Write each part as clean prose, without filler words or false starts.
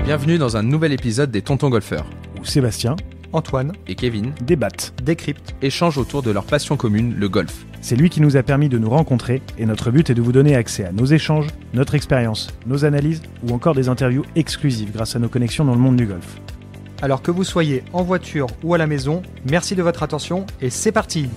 Bienvenue dans un nouvel épisode des Tontons Golfeurs, où Sébastien, Antoine et Kevin débattent, décrypte, échangent autour de leur passion commune, le golf. C'est lui qui nous a permis de nous rencontrer et notre but est de vous donner accès à nos échanges, notre expérience, nos analyses ou encore des interviews exclusives grâce à nos connexions dans le monde du golf. Alors que vous soyez en voiture ou à la maison, merci de votre attention et c'est parti.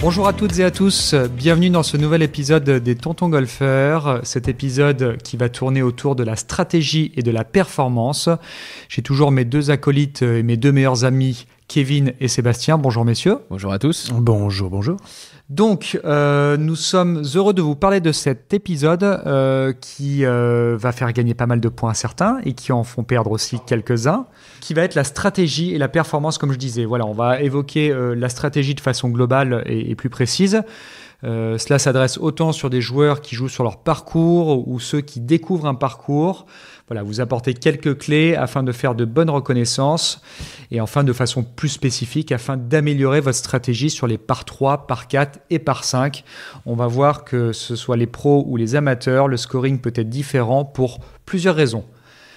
Bonjour à toutes et à tous, bienvenue dans ce nouvel épisode des Tontons Golfeurs, cet épisode qui va tourner autour de la stratégie et de la performance. J'ai toujours mes deux acolytes et mes deux meilleurs amis, Kevin et Sébastien. Bonjour messieurs. Bonjour à tous. Bonjour, bonjour. Donc, nous sommes heureux de vous parler de cet épisode qui va faire gagner pas mal de points à certains et qui en font perdre aussi quelques-uns, qui va être la stratégie et la performance, comme je disais. Voilà, on va évoquer la stratégie de façon globale et plus précise. Cela s'adresse autant sur des joueurs qui jouent sur leur parcours ou ceux qui découvrent un parcours. Voilà, vous apportez quelques clés afin de faire de bonnes reconnaissances et enfin de façon plus spécifique afin d'améliorer votre stratégie sur les par 3, par 4 et par 5. On va voir que ce soit les pros ou les amateurs, le scoring peut être différent pour plusieurs raisons.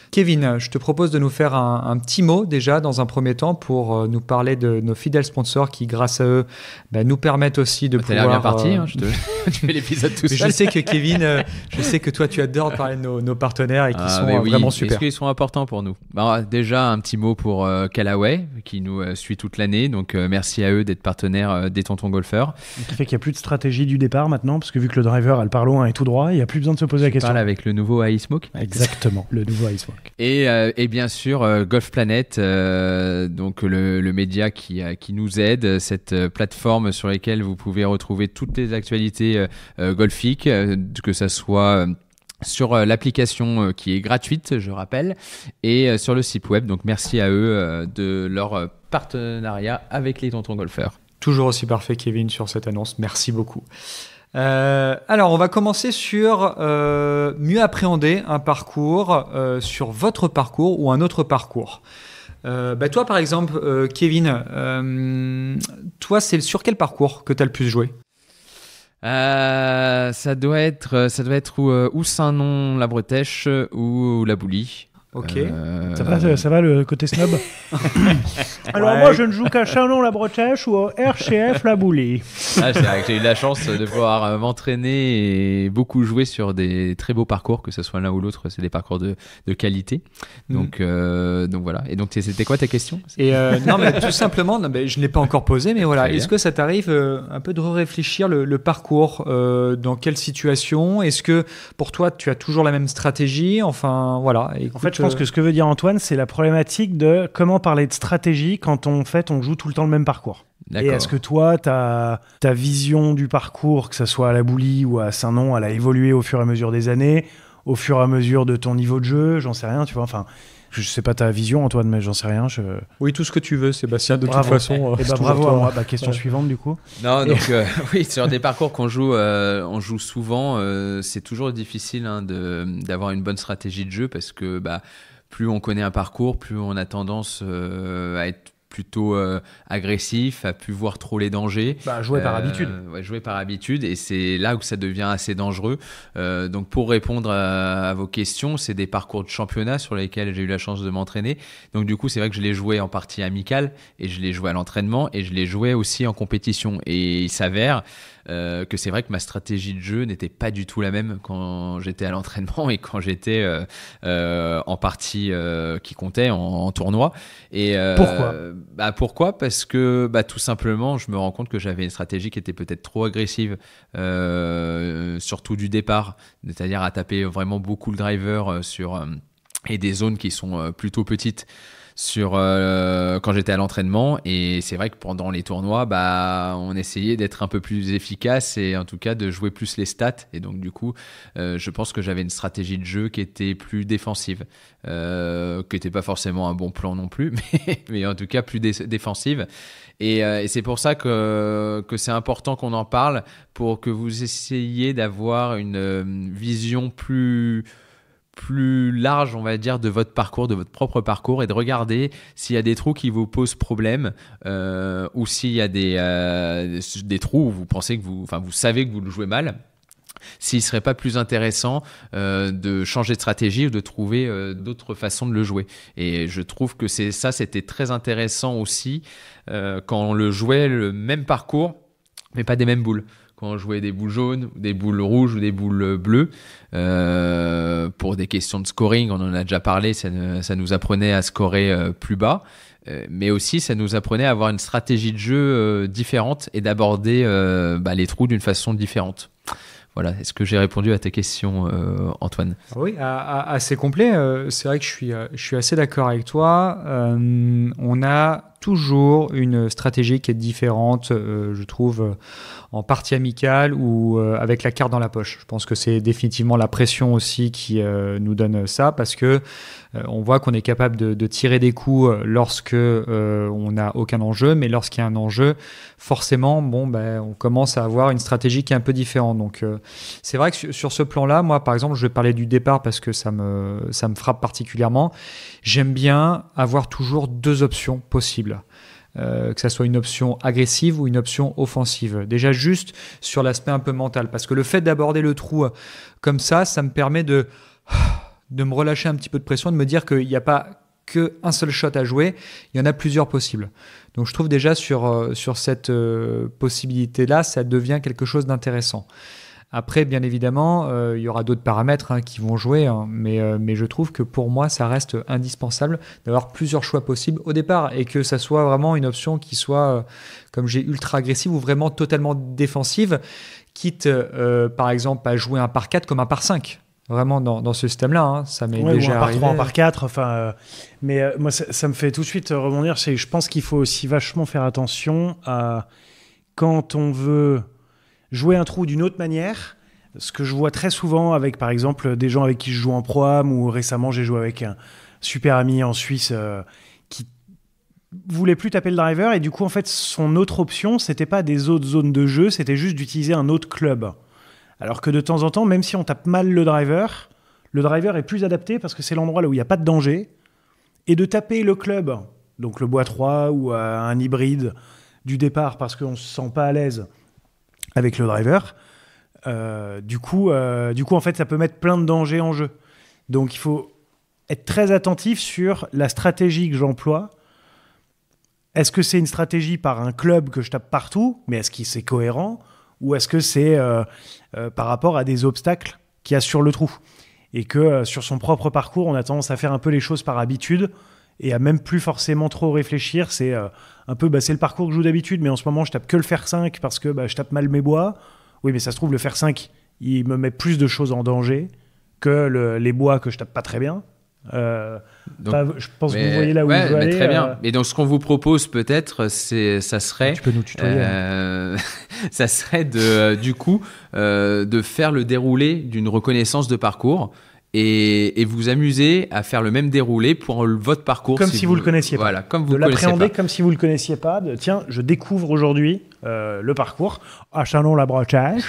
Kevin, je te propose de nous faire un petit mot déjà dans un premier temps pour nous parler de nos fidèles sponsors qui, grâce à eux, nous permettent aussi de pouvoir... T'as l'air bien parti, tu fais l'épisode tout seul. Je sais que Kevin, je sais que toi tu adores parler de nos partenaires et qui sont vraiment super. Est-ce qu'ils sont importants pour nous ? Déjà un petit mot pour Callaway qui nous suit toute l'année, donc merci à eux d'être partenaires des Tontons Golfeurs. Ce qui fait qu'il n'y a plus de stratégie du départ maintenant, parce que vu que le driver a le par loin et tout droit, il n'y a plus besoin de se poser la question. Tu parles avec le nouveau iSmoke ? Exactement, le nouveau iSmoke. Et bien sûr Golf Planet, donc le média qui nous aide, cette plateforme sur laquelle vous pouvez retrouver toutes les actualités golfiques, que ça soit sur l'application qui est gratuite, je rappelle, et sur le site web. Donc merci à eux de leur partenariat avec les Tontons Golfeurs. Toujours aussi parfait, Kevin, sur cette annonce. Merci beaucoup. Alors, on va commencer sur mieux appréhender un parcours, sur votre parcours ou un autre parcours. Toi, par exemple, Kevin, toi, c'est sur quel parcours que tu as le plus joué ? Ça doit être ou Saint-Nom, la Bretèche ou la Boulie. Ok. Ça va le côté snob. Alors moi je ne joue qu'à Chalon la Bretèche ou au RCF la Boulie. C'est vrai que j'ai eu la chance de pouvoir m'entraîner et beaucoup jouer sur des très beaux parcours, que ce soit l'un ou l'autre, c'est des parcours de qualité. Donc voilà. Et donc c'était quoi ta question ? Non mais tout simplement, je ne l'ai pas encore posé, mais voilà. Est-ce que ça t'arrive un peu de réfléchir le parcours dans quelle situation ? Est-ce que pour toi tu as toujours la même stratégie ? Enfin voilà. Écoute, en fait, je pense que ce que veut dire Antoine, c'est la problématique de comment parler de stratégie quand on joue tout le temps le même parcours. D'accord. Et est-ce que toi, ta vision du parcours, que ce soit à la Boulie ou à Saint-Nom, elle a évolué au fur et à mesure des années, au fur et à mesure de ton niveau de jeu ? J'en sais rien, tu vois. Enfin, je sais pas ta vision, Antoine, mais j'en sais rien. Oui, tout ce que tu veux, Sébastien, de bravo. toute façon. Bravo à moi. Question suivante, du coup. Non, donc oui, sur des parcours qu'on joue, on joue souvent, c'est toujours difficile d'avoir une bonne stratégie de jeu parce que plus on connaît un parcours, plus on a tendance à être plutôt agressif, à plus voir trop les dangers. Jouer par habitude. Jouer par habitude, et c'est là où ça devient assez dangereux. Donc pour répondre à vos questions, c'est des parcours de championnat sur lesquels j'ai eu la chance de m'entraîner. Donc du coup, c'est vrai que je l'ai joué en partie amicale, et je l'ai joué à l'entraînement, et je l'ai joué aussi en compétition. Et il s'avère que c'est vrai que ma stratégie de jeu n'était pas du tout la même quand j'étais à l'entraînement et quand j'étais en partie qui comptait en tournoi. Et pourquoi ? Pourquoi ? Parce que tout simplement, je me rends compte que j'avais une stratégie qui était peut-être trop agressive, surtout du départ, c'est-à-dire à taper vraiment beaucoup le driver et des zones qui sont plutôt petites quand j'étais à l'entraînement. Et c'est vrai que pendant les tournois, on essayait d'être un peu plus efficace et en tout cas de jouer plus les stats. Et donc du coup, je pense que j'avais une stratégie de jeu qui était plus défensive, qui n'était pas forcément un bon plan non plus, mais en tout cas plus défensive. Et c'est pour ça que c'est important qu'on en parle, pour que vous essayiez d'avoir une vision plus large, on va dire, de votre parcours, de votre propre parcours, et de regarder s'il y a des trous qui vous posent problème, ou s'il y a des trous où vous pensez que vous savez que vous le jouez mal. s'il serait pas plus intéressant de changer de stratégie ou de trouver d'autres façons de le jouer. Et je trouve que c'était très intéressant aussi quand on le jouait le même parcours, mais pas des mêmes boules. Quand on jouait des boules jaunes, des boules rouges ou des boules bleues, pour des questions de scoring, on en a déjà parlé, ça nous apprenait à scorer plus bas. Mais aussi, ça nous apprenait à avoir une stratégie de jeu différente et d'aborder les trous d'une façon différente. Voilà, est-ce que j'ai répondu à ta question, Antoine ? Oui, assez complet. C'est vrai que je suis assez d'accord avec toi. On a toujours une stratégie qui est différente, je trouve, en partie amicale ou avec la carte dans la poche. Je pense que c'est définitivement la pression aussi qui nous donne ça, parce que on voit qu'on est capable de tirer des coups lorsque on n'a aucun enjeu, mais lorsqu'il y a un enjeu, forcément, on commence à avoir une stratégie qui est un peu différente. Donc, c'est vrai que sur ce plan-là, moi, par exemple, je vais parler du départ parce que ça me frappe particulièrement. J'aime bien avoir toujours deux options possibles. Que ça soit une option agressive ou une option offensive. Déjà juste sur l'aspect un peu mental, parce que le fait d'aborder le trou comme ça me permet de me relâcher un petit peu de pression, de me dire qu'il n'y a pas qu'un seul shot à jouer, il y en a plusieurs possibles. Donc je trouve déjà sur cette possibilité-là, ça devient quelque chose d'intéressant. Après, bien évidemment, il y aura d'autres paramètres qui vont jouer, mais je trouve que pour moi, ça reste indispensable d'avoir plusieurs choix possibles au départ et que ça soit vraiment une option qui soit, comme j'ai, ultra agressive ou vraiment totalement défensive, quitte par exemple à jouer un par 4 comme un par 5. Vraiment dans ce système-là, ça m'est déjà arrivé. Un par 3, un par 4, mais moi ça me fait tout de suite rebondir. Je pense qu'il faut aussi vachement faire attention à quand on veut jouer un trou d'une autre manière. Ce que je vois très souvent avec, par exemple, des gens avec qui je joue en pro-am, ou récemment j'ai joué avec un super ami en Suisse qui voulait plus taper le driver, et du coup en fait son autre option c'était pas des autres zones de jeu, c'était juste d'utiliser un autre club. Alors que de temps en temps, même si on tape mal le driver est plus adapté parce que c'est l'endroit là où il n'y a pas de danger, et de taper le club, donc le bois 3 ou un hybride du départ parce qu'on ne se sent pas à l'aise avec le driver, du coup en fait ça peut mettre plein de dangers en jeu. Donc il faut être très attentif sur la stratégie que j'emploie. Est-ce que c'est une stratégie par un club que je tape partout, mais est-ce que c'est cohérent, ou est-ce que c'est par rapport à des obstacles qu'il y a sur le trou, et que sur son propre parcours on a tendance à faire un peu les choses par habitude et à même plus forcément trop réfléchir. C'est un peu, c'est le parcours que je joue d'habitude, mais en ce moment je tape que le fer 5 parce que je tape mal mes bois. Oui, mais ça se trouve le fer 5 il me met plus de choses en danger que les bois que je tape pas très bien. Donc, je pense que vous voyez là où je veux aller. Très bien. Et donc ce qu'on vous propose peut-être, ça serait. Tu peux nous tutoyer. Ça serait du coup de faire le déroulé d'une reconnaissance de parcours. Et vous amuser à faire le même déroulé pour votre parcours. Comme si vous le connaissiez pas. Voilà, comme vous de le connaissiez l'appréhender pas. comme si vous le connaissiez pas. Tiens, je découvre aujourd'hui le parcours à Chalon-la-Bretagne.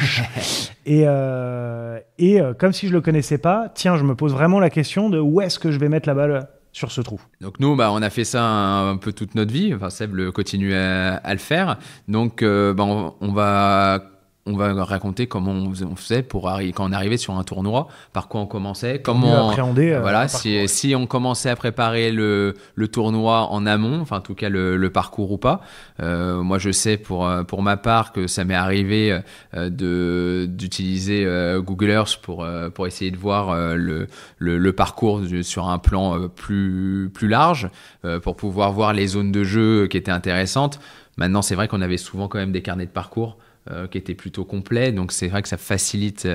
et comme si je le connaissais pas, tiens, je me pose vraiment la question de où est-ce que je vais mettre la balle sur ce trou. Donc nous, on a fait ça un peu toute notre vie. Enfin, Seb continue à le faire. Donc on va raconter comment on faisait quand on arrivait sur un tournoi, par quoi on commençait, comment appréhender. Voilà, si on commençait à préparer le tournoi en amont, enfin en tout cas le parcours ou pas. Moi, je sais pour ma part que ça m'est arrivé d'utiliser Google Earth pour essayer de voir le parcours sur un plan plus large, pour pouvoir voir les zones de jeu qui étaient intéressantes. Maintenant, c'est vrai qu'on avait souvent quand même des carnets de parcours qui était plutôt complet, donc c'est vrai que ça facilite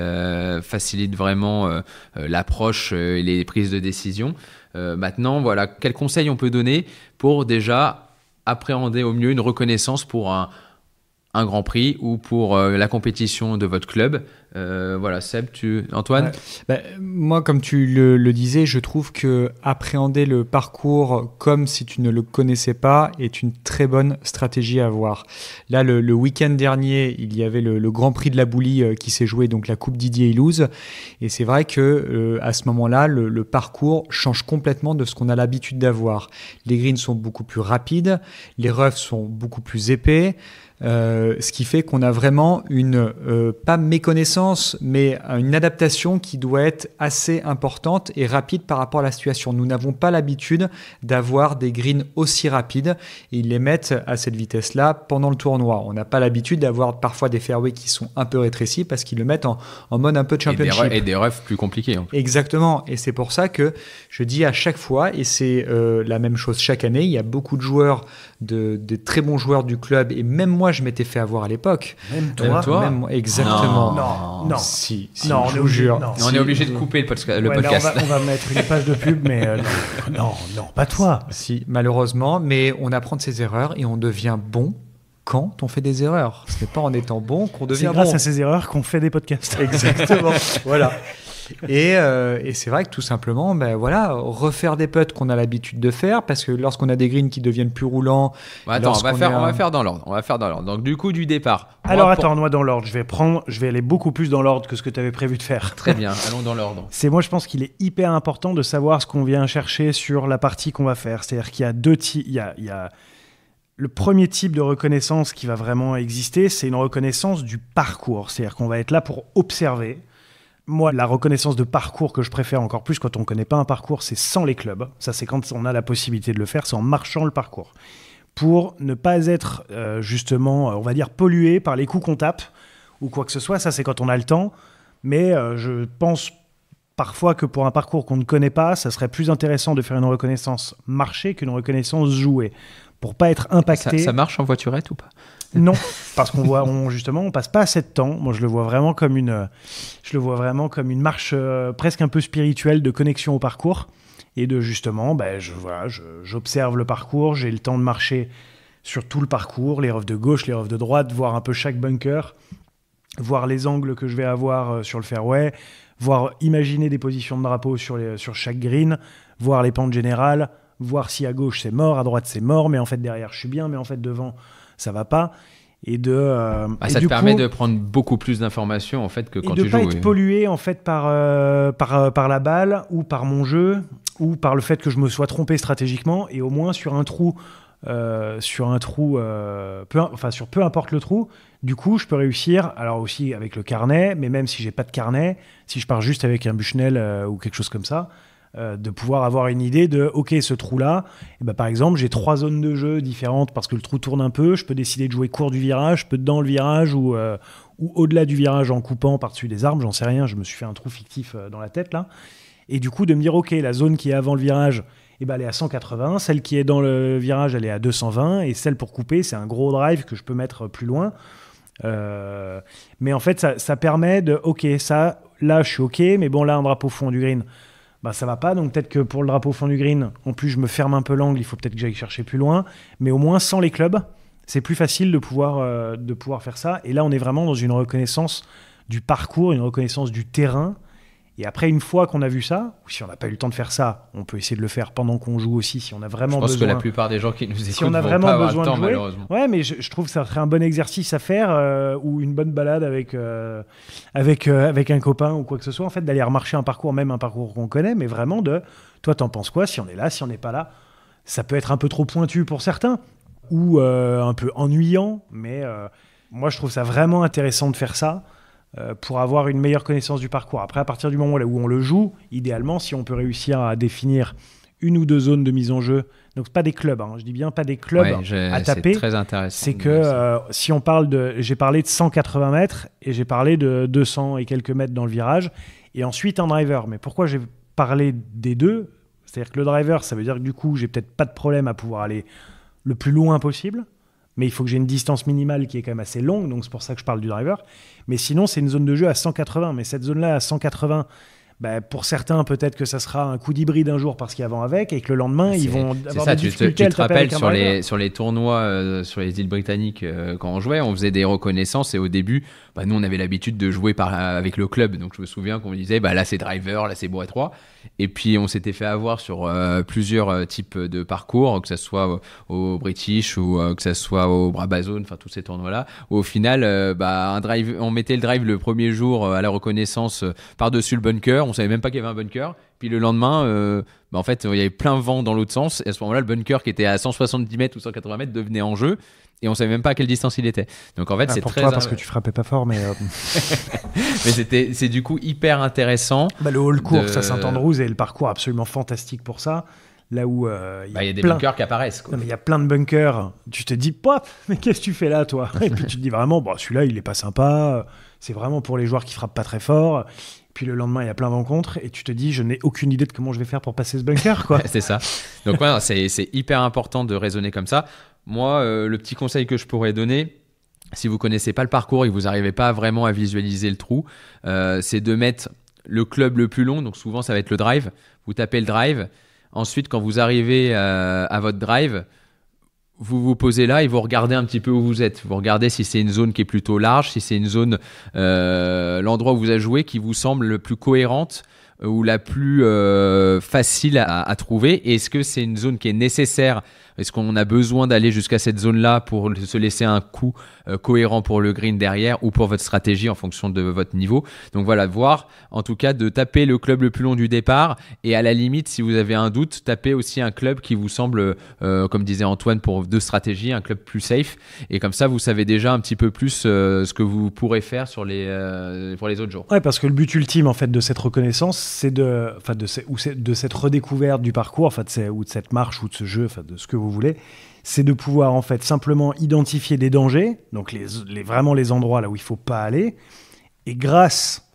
vraiment l'approche et les prises de décision. Maintenant, voilà, quels conseils on peut donner pour déjà appréhender au mieux une reconnaissance pour un Grand Prix ou pour la compétition de votre club. Voilà, Seb, Antoine. Moi, comme tu le disais, je trouve que appréhender le parcours comme si tu ne le connaissais pas est une très bonne stratégie à avoir. Là, le week-end dernier, il y avait le Grand Prix de la Boulie qui s'est joué, donc la Coupe Didier Ilouz. Et c'est vrai que à ce moment-là, le parcours change complètement de ce qu'on a l'habitude d'avoir. Les greens sont beaucoup plus rapides, les roughs sont beaucoup plus épais. Ce qui fait qu'on a vraiment une, pas méconnaissance, mais une adaptation qui doit être assez importante et rapide par rapport à la situation. Nous n'avons pas l'habitude d'avoir des greens aussi rapides et ils les mettent à cette vitesse-là pendant le tournoi. On n'a pas l'habitude d'avoir parfois des fairways qui sont un peu rétrécis parce qu'ils le mettent en mode un peu championship. Et des roughs plus compliqués. Exactement. Et c'est pour ça que je dis à chaque fois, et c'est la même chose chaque année, il y a beaucoup de joueurs, de très bons joueurs du club, et même moi, je m'étais fait avoir à l'époque. Même toi Même moi, exactement. Non. Si, non, je vous jure. On est obligé de couper le podcast. Là, on va mettre une page de pub, mais non, pas toi. Si, malheureusement, mais on apprend de ses erreurs et on devient bon quand on fait des erreurs. Ce n'est pas en étant bon qu'on devient bon. C'est grâce à ces erreurs qu'on fait des podcasts. Exactement. Voilà. Et c'est vrai que tout simplement, refaire des putts qu'on a l'habitude de faire, parce que lorsqu'on a des greens qui deviennent plus roulants. Attends, on va faire dans l'ordre. Donc du coup, du départ. Moi dans l'ordre, je vais aller beaucoup plus dans l'ordre que ce que tu avais prévu de faire. Très bien, allons dans l'ordre. Moi, je pense qu'il est hyper important de savoir ce qu'on vient chercher sur la partie qu'on va faire. C'est-à-dire qu'il y a deux types. Il y a le premier type de reconnaissance qui va vraiment exister, c'est une reconnaissance du parcours. C'est-à-dire qu'on va être là pour observer. Moi, la reconnaissance de parcours que je préfère encore plus quand on ne connaît pas un parcours, c'est sans les clubs. Ça, c'est quand on a la possibilité de le faire, c'est en marchant le parcours. Pour ne pas être, justement, on va dire, pollué par les coups qu'on tape ou quoi que ce soit. Ça, c'est quand on a le temps. Mais je pense parfois que pour un parcours qu'on ne connaît pas, ça serait plus intéressant de faire une reconnaissance marchée qu'une reconnaissance jouée. Pour pas être impacté. Ça marche en voiturette ou pas ? Non, parce on passe pas assez de temps. Moi, je le vois vraiment comme une marche presque un peu spirituelle de connexion au parcours et de justement, j'observe le parcours, j'ai le temps de marcher sur tout le parcours, les roughs de gauche, les roughs de droite, voir un peu chaque bunker, voir les angles que je vais avoir sur le fairway, voir imaginer des positions de drapeau sur chaque green, voir les pentes générales, voir si à gauche c'est mort, à droite c'est mort, mais en fait derrière je suis bien, mais en fait devant ça va pas. Et ça te permet de prendre beaucoup plus d'informations en fait que quand tu joues. Et de pas être pollué en fait par la balle ou par mon jeu ou par le fait que je me sois trompé stratégiquement, et au moins sur peu importe le trou, du coup je peux réussir, alors aussi avec le carnet, mais même si j'ai pas de carnet, si je pars juste avec un Bushnell ou quelque chose comme ça, de pouvoir avoir une idée de ok, ce trou là, par exemple j'ai 3 zones de jeu différentes parce que le trou tourne un peu, je peux décider de jouer court du virage, je peux dans le virage ou au-delà du virage en coupant par-dessus des arbres, j'en sais rien, je me suis fait un trou fictif dans la tête là, et du coup de me dire ok, la zone qui est avant le virage, elle est à 180, celle qui est dans le virage elle est à 220, et celle pour couper c'est un gros drive que je peux mettre plus loin. Mais en fait ça permet de ok, ça là je suis ok, mais bon là un drapeau fond du green, ça va pas, donc peut-être que pour le drapeau fond du green, en plus je me ferme un peu l'angle, il faut peut-être que j'aille chercher plus loin, mais au moins sans les clubs, c'est plus facile de pouvoir faire ça. Et là on est vraiment dans une reconnaissance du parcours, une reconnaissance du terrain. Et après, une fois qu'on a vu ça, ou si on n'a pas eu le temps de faire ça, on peut essayer de le faire pendant qu'on joue aussi, si on a vraiment besoin. Je pense que la plupart des gens qui nous écoutent on a vont vraiment pas avoir besoin le temps, de jouer. malheureusement. Ouais, mais je trouve que ça serait un bon exercice à faire, ou une bonne balade avec un copain ou quoi que ce soit, en fait, d'aller remarcher un parcours, même un parcours qu'on connaît, mais vraiment toi, t'en penses quoi si on est là, si on n'est pas là. Ça peut être un peu trop pointu pour certains, ou un peu ennuyant, mais moi, je trouve ça vraiment intéressant de faire ça. Pour avoir une meilleure connaissance du parcours. Après, à partir du moment où on le joue, idéalement, si on peut réussir à définir 1 ou 2 zones de mise en jeu, donc pas des clubs, je dis bien pas des clubs à taper, c'est très intéressant. C'est que si on parle j'ai parlé de 180 mètres et j'ai parlé de 200 et quelques mètres dans le virage, et ensuite un driver. Mais pourquoi j'ai parlé des deux ? C'est-à-dire que le driver, ça veut dire que du coup, j'ai peut-être pas de problème à pouvoir aller le plus loin possible, mais il faut que j'ai une distance minimale qui est quand même assez longue, donc c'est pour ça que je parle du driver. Mais sinon, c'est une zone de jeu à 180. Mais cette zone-là à 180, pour certains, peut-être que ça sera un coup d'hybride un jour parce qu'il y a vent avec, et que le lendemain, ils vont avoir des difficultés. Tu te rappelles sur les tournois sur les îles britanniques, quand on jouait, on faisait des reconnaissances, et au début, nous, on avait l'habitude de jouer avec le club. Donc, je me souviens qu'on me disait, là, c'est driver, là, c'est bois étroit. Et puis, on s'était fait avoir sur plusieurs types de parcours, que ce soit au British ou que ce soit au Brabazon, enfin, tous ces tournois-là. Où, au final, un drive, on mettait le drive le premier jour à la reconnaissance par-dessus le bunker. On savait même pas qu'il y avait un bunker. Puis le lendemain, en fait, il y avait plein vent dans l'autre sens. Et à ce moment-là, le bunker qui était à 170 mètres ou 180 mètres devenait en jeu. et on savait même pas à quelle distance il était. Donc en fait, c'est pour très toi, parce que tu frappais pas fort, mais mais c'est du coup hyper intéressant. le hall course à Saint-Andrews est le parcours absolument fantastique pour ça. Là où il y a des bunkers qui apparaissent, quoi. Non, mais il y a plein de bunkers. Tu te dis, pop, mais qu'est-ce que tu fais là, toi? Et puis tu te dis vraiment, bon, celui-là, il est pas sympa. C'est vraiment pour les joueurs qui frappent pas très fort. Puis le lendemain, il y a plein de rencontres et tu te dis, je n'ai aucune idée de comment je vais faire pour passer ce bunker, quoi. C'est ça. Donc ouais, c'est hyper important de raisonner comme ça. Moi, le petit conseil que je pourrais donner, si vous connaissez pas le parcours et que vous n'arrivez pas vraiment à visualiser le trou, c'est de mettre le club le plus long. Donc souvent, ça va être le drive. Vous tapez le drive. Ensuite, quand vous arrivez à votre drive, vous vous posez là et vous regardez un petit peu où vous êtes. Vous regardez si c'est une zone qui est plutôt large, si c'est une zone, l'endroit où vous avez joué qui vous semble le plus cohérente ou la plus facile à trouver. Est-ce que c'est une zone qui est nécessaire? Est-ce qu'on a besoin d'aller jusqu'à cette zone-là pour se laisser un coup cohérent pour le green derrière ou pour votre stratégie en fonction de votre niveau? Donc voilà, voir en tout cas de taper le club le plus long du départ et à la limite, si vous avez un doute, taper aussi un club qui vous semble, comme disait Antoine, pour deux stratégies, un club plus safe. Et comme ça, vous savez déjà un petit peu plus ce que vous pourrez faire pour les autres jours. Ouais, parce que le but ultime en fait de cette reconnaissance, c'est de cette redécouverte du parcours, ou de cette marche ou de ce jeu, de ce que vous voulez, c'est de pouvoir en fait simplement identifier des dangers, donc vraiment les endroits là où il faut pas aller, et grâce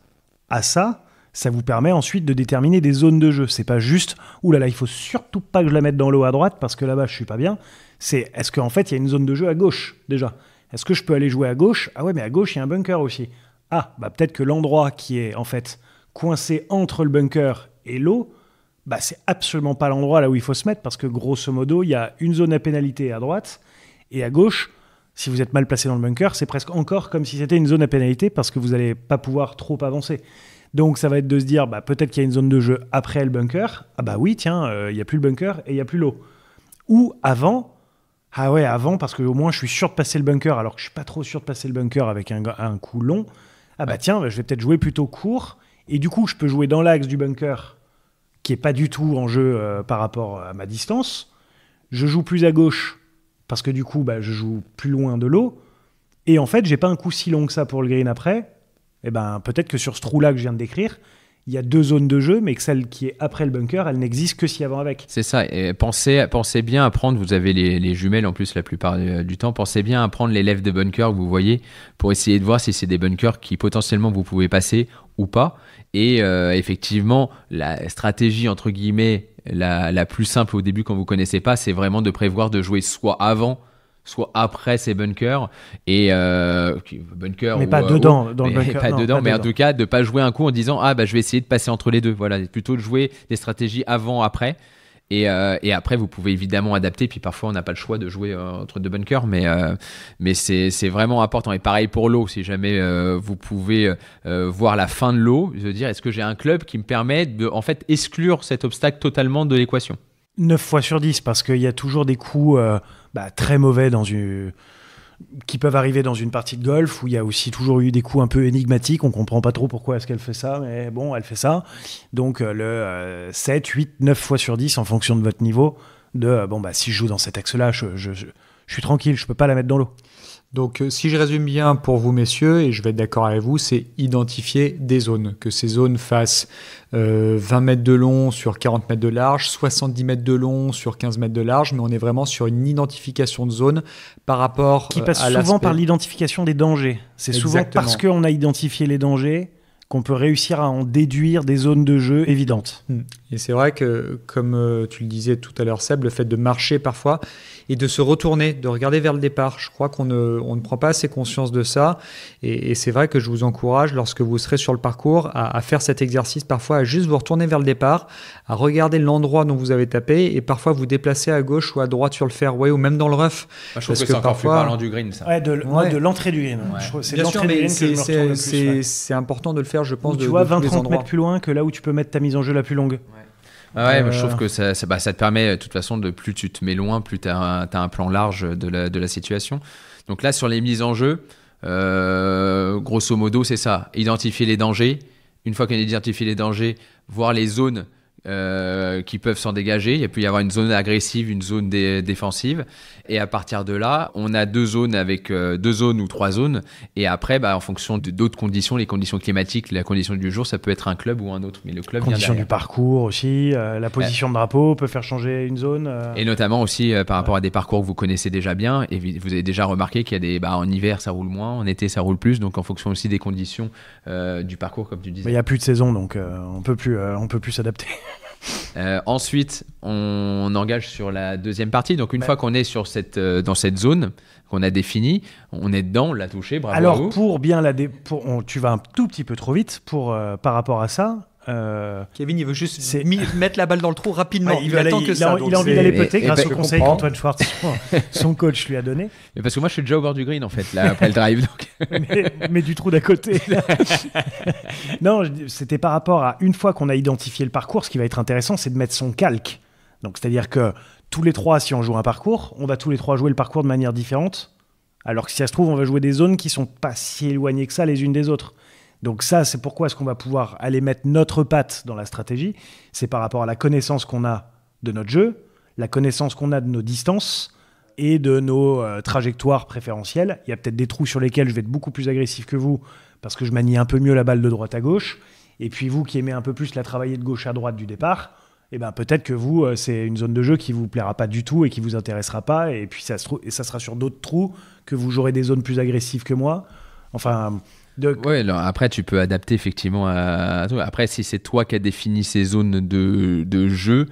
à ça, ça vous permet ensuite de déterminer des zones de jeu. C'est pas juste ouh là là, il faut surtout pas que je la mette dans l'eau à droite parce que là-bas je suis pas bien. C'est est-ce qu'en fait il y a une zone de jeu à gauche déjà? Est-ce que je peux aller jouer à gauche? Ah ouais, mais à gauche il y a un bunker aussi. Ah bah peut-être que l'endroit qui est en fait coincé entre le bunker et l'eau, bah, c'est absolument pas l'endroit là où il faut se mettre parce que grosso modo, il y a une zone à pénalité à droite et à gauche, si vous êtes mal placé dans le bunker, c'est presque encore comme si c'était une zone à pénalité parce que vous n'allez pas pouvoir trop avancer. Donc ça va être de se dire, bah, peut-être qu'il y a une zone de jeu après le bunker. Ah bah oui, tiens, il n'y a plus le bunker et il n'y a plus l'eau. Ou avant, ah ouais, avant, parce qu'au moins je suis sûr de passer le bunker alors que je suis pas trop sûr de passer le bunker avec un coup long. Ah bah tiens, je vais peut-être jouer plutôt court et du coup je peux jouer dans l'axe du bunker qui n'est pas du tout en jeu par rapport à ma distance. Je joue plus à gauche parce que du coup, bah, je joue plus loin de l'eau. Et en fait, j'ai pas un coup si long que ça pour le green après. Et ben, peut-être que sur ce trou-là que je viens de décrire, il y a deux zones de jeu, mais que celle qui est après le bunker, elle n'existe que s'il y a vent avec. C'est ça. Et pensez bien à prendre, vous avez les jumelles en plus la plupart du temps, pensez bien à prendre les lèvres de bunkers que vous voyez pour essayer de voir si c'est des bunkers qui potentiellement vous pouvez passer ou pas. Et effectivement, la stratégie, entre guillemets, la plus simple au début quand vous ne connaissez pas, c'est vraiment de prévoir de jouer soit avant, soit après ces bunkers. Et bunkers mais pas dedans, dans le bunker. Pas non, dedans, pas mais dedans. en tout cas, de ne pas jouer un coup en disant « Ah, bah, je vais essayer de passer entre les deux ». Voilà, plutôt de jouer des stratégies avant, après. Et après, vous pouvez évidemment adapter. Puis parfois, on n'a pas le choix de jouer entre deux bunkers, mais c'est vraiment important. Et pareil pour l'eau. Si jamais vous pouvez voir la fin de l'eau, je veux dire, est-ce que j'ai un club qui me permet de, en fait, exclure cet obstacle totalement de l'équation? 9 fois sur 10, parce qu'il y a toujours des coups très mauvais qui peuvent arriver dans une partie de golf, où il y a aussi toujours eu des coups un peu énigmatiques, on comprend pas trop pourquoi est-ce qu'elle fait ça, mais bon, elle fait ça. Donc le 7, 8, 9 fois sur 10, en fonction de votre niveau, si je joue dans cet axe-là, je suis tranquille, je peux pas la mettre dans l'eau. Donc, si je résume bien pour vous, messieurs, et je vais être d'accord avec vous, c'est identifier des zones. Que ces zones fassent 20 mètres de long sur 40 mètres de large, 70 mètres de long sur 15 mètres de large, mais on est vraiment sur une identification de zone par rapport qui passe souvent par l'identification des dangers. C'est souvent parce qu'on a identifié les dangers qu'on peut réussir à en déduire des zones de jeu évidentes. Et c'est vrai que, comme tu le disais tout à l'heure, Seb, le fait de marcher parfois et de se retourner, de regarder vers le départ, je crois qu'on ne prend pas assez conscience de ça. Et c'est vrai que je vous encourage, lorsque vous serez sur le parcours, à faire cet exercice parfois, à juste vous retourner vers le départ, à regarder l'endroit dont vous avez tapé et parfois vous déplacer à gauche ou à droite sur le fairway ou même dans le rough. Moi, je trouve que c'est encore plus parlant du green, ça. Ouais, de l'entrée du green. Ouais. Je trouve, c'est bien l'entrée sûr, du mais green que je me retourne le plus. c'est important de le faire, je pense, tu vois, de tous les 20-30 endroits. mètres plus loin que là où tu peux mettre ta mise en jeu la plus longue. Ouais, je trouve que ça te permet, de toute façon, de plus tu te mets loin, plus tu as un plan large de la situation. Donc là, sur les mises en jeu, grosso modo, c'est ça. Identifier les dangers. Une fois qu'on a identifié les dangers, voir les zones qui peuvent s'en dégager. Il peut y avoir une zone agressive, une zone défensive. Et à partir de là, on a 2 zones avec 2 zones ou 3 zones. Et après, en fonction d'autres conditions, les conditions climatiques, la condition du jour, ça peut être un club ou un autre. Mais le club vient condition derrière. du parcours aussi, la position de drapeau peut faire changer une zone. Et notamment aussi par rapport à des parcours que vous connaissez déjà bien. Et vous avez déjà remarqué qu'il y a en hiver, ça roule moins, en été, ça roule plus. Donc en fonction aussi des conditions du parcours, comme tu disais. Il n'y a plus de saison, donc on peut plus s'adapter. Ensuite, on engage sur la deuxième partie. Donc, une fois qu'on est dans cette zone qu'on a définie, on est dedans, on l'a touché, bravo. Alors, à vous. pour bien tu vas un tout petit peu trop vite par rapport à ça. Kevin, il veut juste mettre la balle dans le trou rapidement. Ouais, il a envie d'aller péter grâce au conseil qu'Antoine Schwartz, son coach, lui a donné. Mais parce que moi, je suis déjà au bord du green, en fait, là, après le drive. Donc... mais du trou d'à côté. Non, c'était par rapport à une fois qu'on a identifié le parcours, ce qui va être intéressant, c'est de mettre son calque. Donc, c'est-à-dire que tous les 3, si on joue un parcours, on va tous les 3 jouer le parcours de manière différente. Alors que si ça se trouve, on va jouer des zones qui sont pas si éloignées que ça les unes des autres. Donc ça, c'est pourquoi est-ce qu'on va pouvoir aller mettre notre patte dans la stratégie. C'est par rapport à la connaissance qu'on a de notre jeu, la connaissance qu'on a de nos distances et de nos trajectoires préférentielles. Il y a peut-être des trous sur lesquels je vais être beaucoup plus agressif que vous parce que je manie un peu mieux la balle de droite à gauche. Et puis vous qui aimez un peu plus la travailler de gauche à droite du départ, peut-être que vous, c'est une zone de jeu qui vous plaira pas du tout et qui vous intéressera pas. Et puis ça sera sur d'autres trous que vous jouerez des zones plus agressives que moi. Enfin... Ouais, alors après, tu peux adapter effectivement à toi. Après, si c'est toi qui as défini ces zones de jeu,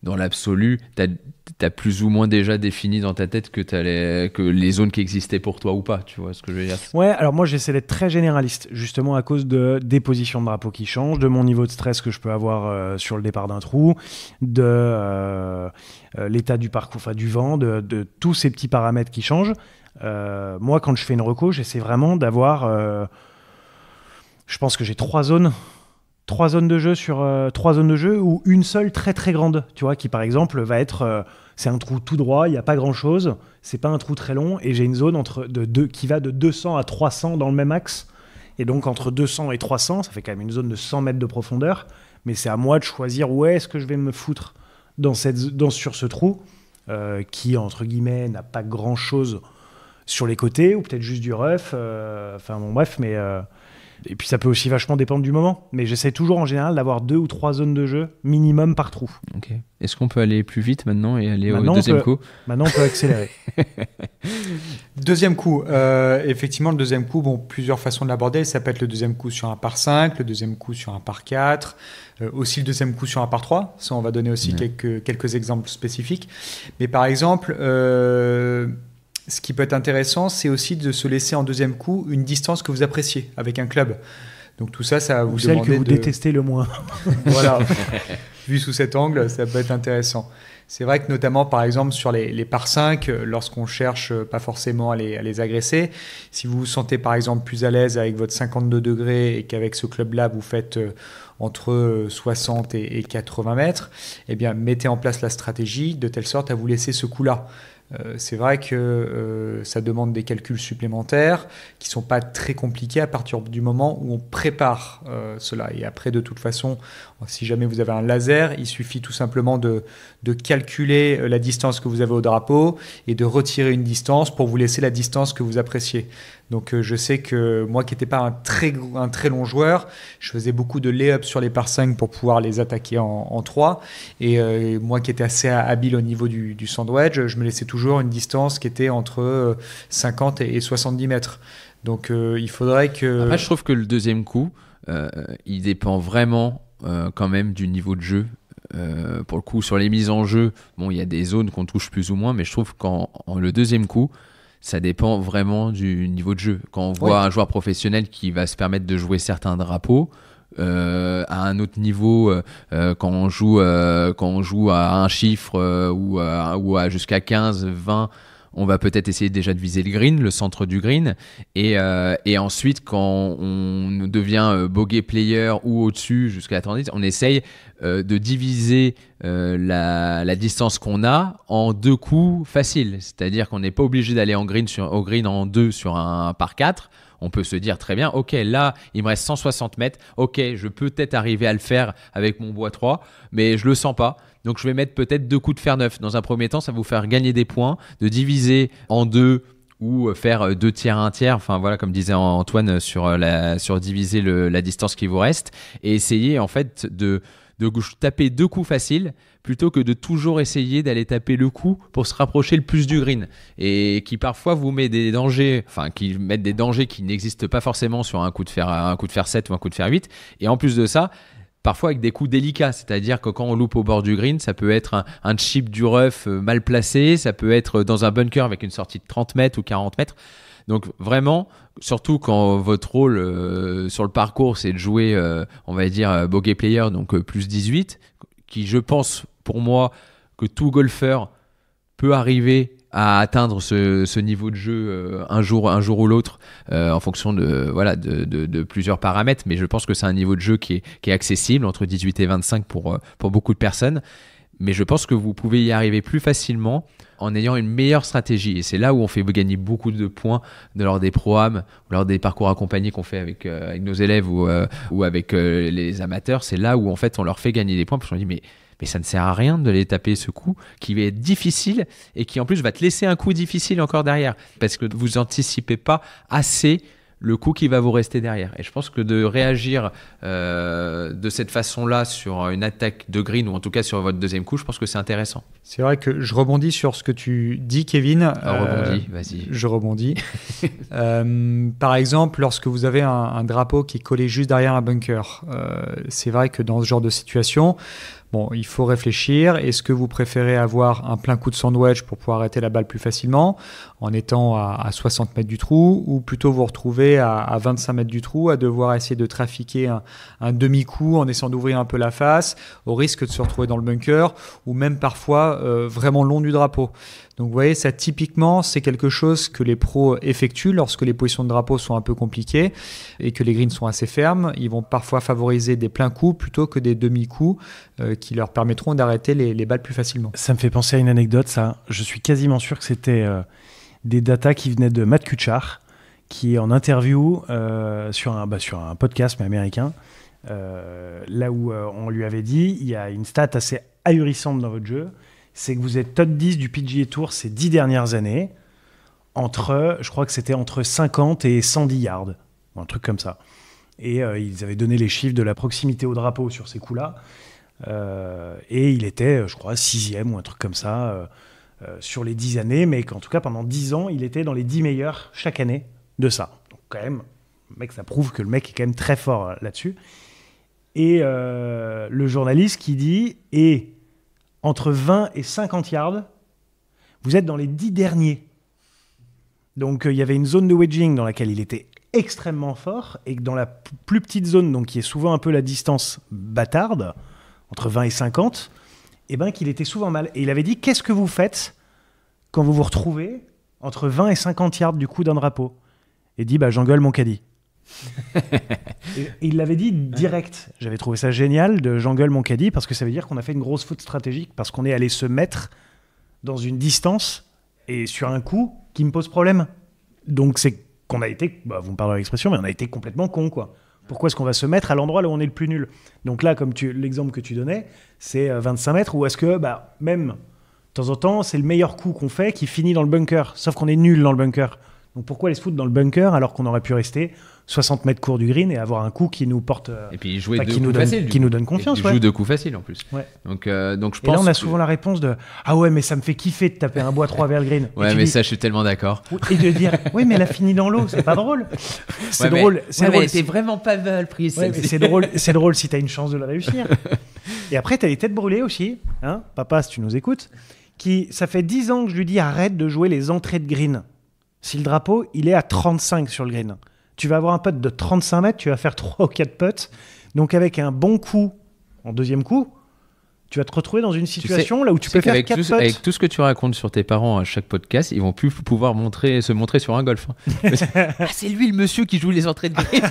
dans l'absolu, tu as plus ou moins déjà défini dans ta tête que les zones qui existaient pour toi ou pas. Tu vois ce que je veux dire ? Ouais, alors moi, j'essaie d'être très généraliste, justement à cause des positions de drapeau qui changent, de mon niveau de stress que je peux avoir sur le départ d'un trou, de l'état du parcours, enfin du vent, de tous ces petits paramètres qui changent. Moi, quand je fais une reco, j'essaie vraiment d'avoir... je pense que j'ai 3 zones de jeu sur 3 zones de jeu ou une seule très très grande, tu vois, qui par exemple va être c'est un trou tout droit, il n'y a pas grand chose, c'est pas un trou très long et j'ai une zone qui va de 200 à 300 dans le même axe et donc entre 200 et 300 ça fait quand même une zone de 100 mètres de profondeur, mais c'est à moi de choisir où est-ce que je vais me foutre sur ce trou qui entre guillemets n'a pas grand chose sur les côtés ou peut-être juste du rough, enfin bon bref, mais et puis ça peut aussi vachement dépendre du moment, mais j'essaie toujours en général d'avoir 2 ou 3 zones de jeu minimum par trou. Ok. Est-ce qu'on peut aller plus vite maintenant et aller au deuxième coup ? Maintenant on peut accélérer. Deuxième coup, effectivement le deuxième coup, plusieurs façons de l'aborder. Ça peut être le deuxième coup sur un par 5, le deuxième coup sur un par 4, aussi le deuxième coup sur un par 3. Ça on va donner aussi quelques exemples spécifiques. Mais par exemple... ce qui peut être intéressant, c'est aussi de se laisser en deuxième coup une distance que vous appréciez avec un club. Donc tout ça, ça va vous demander celle que vous détestez le moins. Voilà. Vu sous cet angle, ça peut être intéressant. C'est vrai que notamment, par exemple, sur les par 5, lorsqu'on cherche pas forcément à les agresser, si vous vous sentez par exemple plus à l'aise avec votre 52 degrés et qu'avec ce club-là, vous faites entre 60 et 80 mètres, eh bien, mettez en place la stratégie de telle sorte à vous laisser ce coup-là. C'est vrai que ça demande des calculs supplémentaires qui ne sont pas très compliqués à partir du moment où on prépare cela. Et après, de toute façon, si jamais vous avez un laser, il suffit tout simplement de calculer la distance que vous avez au drapeau et de retirer une distance pour vous laisser la distance que vous appréciez. Donc je sais que moi qui n'étais pas un très long joueur, je faisais beaucoup de lay-up sur les par 5 pour pouvoir les attaquer en 3. Et moi qui étais assez habile au niveau du sandwich, je me laissais toujours une distance qui était entre 50 et 70 mètres. Donc il faudrait que... Après, je trouve que le deuxième coup, il dépend vraiment quand même du niveau de jeu. Pour le coup, sur les mises en jeu, il y a des zones qu'on touche plus ou moins, mais je trouve qu'en le deuxième coup, ça dépend vraiment du niveau de jeu. Quand on voit un joueur professionnel qui va se permettre de jouer certains drapeaux, à un autre niveau, quand on joue à un chiffre ou à jusqu'à 15, 20, on va peut-être essayer déjà de viser le green, le centre du green. Et ensuite, quand on devient bogey player ou au-dessus jusqu'à la 30, on essaye de diviser la distance qu'on a en 2 coups faciles. C'est-à-dire qu'on n'est pas obligé d'aller au green en 2 sur un par 4. On peut se dire très bien, ok, là, il me reste 160 mètres. Ok, je peux peut-être arriver à le faire avec mon bois 3, mais je le sens pas. Donc, je vais mettre peut-être 2 coups de fer neuf. Dans un premier temps, ça va vous faire gagner des points, de diviser en 2 ou faire 2 tiers, 1 tiers. Enfin, voilà, comme disait Antoine, sur diviser la distance qui vous reste. Et essayer, en fait, de taper 2 coups faciles plutôt que de toujours essayer d'aller taper le coup pour se rapprocher le plus du green et qui parfois vous met des dangers, qui mettent des dangers qui n'existent pas forcément sur un coup de fer 7 ou un coup de fer 8. Et en plus de ça, parfois avec des coups délicats, c'est-à-dire que quand on loupe au bord du green, ça peut être un chip du rough mal placé, ça peut être dans un bunker avec une sortie de 30 mètres ou 40 mètres. Donc vraiment, surtout quand votre rôle sur le parcours, c'est de jouer, on va dire, bogey player, donc plus 18, qui je pense, pour moi, que tout golfeur peut arriver à atteindre ce niveau de jeu un jour ou l'autre en fonction de plusieurs paramètres. Mais je pense que c'est un niveau de jeu qui est accessible, entre 18 et 25 pour beaucoup de personnes. Mais je pense que vous pouvez y arriver plus facilement en ayant une meilleure stratégie. Et c'est là où on fait gagner beaucoup de points lors des pro-am, lors des parcours accompagnés qu'on fait avec nos élèves ou avec les amateurs. C'est là où en fait on leur fait gagner des points parce qu'on dit mais ça ne sert à rien de les taper ce coup qui va être difficile et qui en plus va te laisser un coup difficile encore derrière parce que vous anticipez pas assez le coup qui va vous rester derrière. Et je pense que de réagir de cette façon-là sur une attaque de green ou en tout cas sur votre deuxième coup, je pense que c'est intéressant. C'est vrai que je rebondis sur ce que tu dis, Kevin. Rebondis, vas-y. Je rebondis. Par exemple, lorsque vous avez un drapeau qui est collé juste derrière un bunker, c'est vrai que dans ce genre de situation, il faut réfléchir. Est-ce que vous préférez avoir un plein coup de sandwich pour pouvoir arrêter la balle plus facilement en étant à 60 mètres du trou ou plutôt vous retrouver à 25 mètres du trou à devoir essayer de trafiquer un demi-coup en essayant d'ouvrir un peu la face au risque de se retrouver dans le bunker ou même parfois vraiment long du drapeau. Donc vous voyez, ça typiquement, c'est quelque chose que les pros effectuent lorsque les positions de drapeau sont un peu compliquées et que les greens sont assez fermes. Ils vont parfois favoriser des pleins coups plutôt que des demi-coups qui leur permettront d'arrêter les balles plus facilement. Ça me fait penser à une anecdote, ça. Je suis quasiment sûr que c'était des datas qui venaient de Matt Kuchar, qui est en interview sur un podcast mais américain, là où on lui avait dit, il y a une stat assez ahurissante dans votre jeu, c'est que vous êtes top 10 du PGA Tour ces 10 dernières années, je crois que c'était entre 50 et 110 yards, un truc comme ça. Et ils avaient donné les chiffres de la proximité au drapeau sur ces coups-là. Et il était, je crois, 6e ou un truc comme ça sur les 10 années, mais qu'en tout cas, pendant 10 ans, il était dans les 10 meilleurs chaque année de ça. Donc quand même, mec, ça prouve que le mec est quand même très fort là-dessus. Et le journaliste qui dit... Et entre 20 et 50 yards, vous êtes dans les 10 derniers. Donc, il y avait une zone de wedging dans laquelle il était extrêmement fort et que dans la plus petite zone, donc qui est souvent un peu la distance bâtarde, entre 20 et 50, qu'il était souvent mal. Et il avait dit, qu'est-ce que vous faites quand vous vous retrouvez entre 20 et 50 yards du coup d'un drapeau ? Et il dit, j'engueule mon caddie. Et il l'avait dit direct. J'avais trouvé ça génial de j'engueule mon caddie parce que ça veut dire qu'on a fait une grosse faute stratégique parce qu'on est allé se mettre dans une distance et sur un coup qui me pose problème. Donc c'est qu'on a été, vous me parlez de l'expression, mais on a été complètement con, quoi. Pourquoi est-ce qu'on va se mettre à l'endroit là où on est le plus nul ? Donc là, comme l'exemple que tu donnais, c'est 25 mètres ou est-ce que même de temps en temps c'est le meilleur coup qu'on fait qui finit dans le bunker, sauf qu'on est nul dans le bunker. Donc pourquoi aller se foutre dans le bunker alors qu'on aurait pu rester 60 mètres court du green et avoir un coup qui nous porte... et puis jouer deux coups faciles. Qui nous donne confiance. Et joue deux coups faciles en plus. Ouais. Donc je pense... Et là, on a souvent la réponse de « Ah ouais, mais ça me fait kiffer de taper un bois 3 vers le green. » Ouais, mais ça, je suis tellement d'accord. Et de dire « Oui, mais elle a fini dans l'eau, c'est pas drôle. » C'est drôle. C'est drôle. Elle était vraiment pas mal prise. Ouais, c'est drôle si t'as une chance de le réussir. Et après, t'as les têtes brûlées aussi. Hein, papa, si tu nous écoutes. Ça fait 10 ans que je lui dis « Arrête de jouer les entrées de green. » Si le drapeau, il est à 35 sur le green, tu vas avoir un putt de 35 mètres, tu vas faire 3 ou 4 putts. Donc avec un bon coup, en deuxième coup, tu vas te retrouver dans une situation là où tu peux faire 4 putts. Avec tout ce que tu racontes sur tes parents à chaque podcast, ils vont plus pouvoir se montrer sur un golf. C'est lui le monsieur qui joue les entrées de green.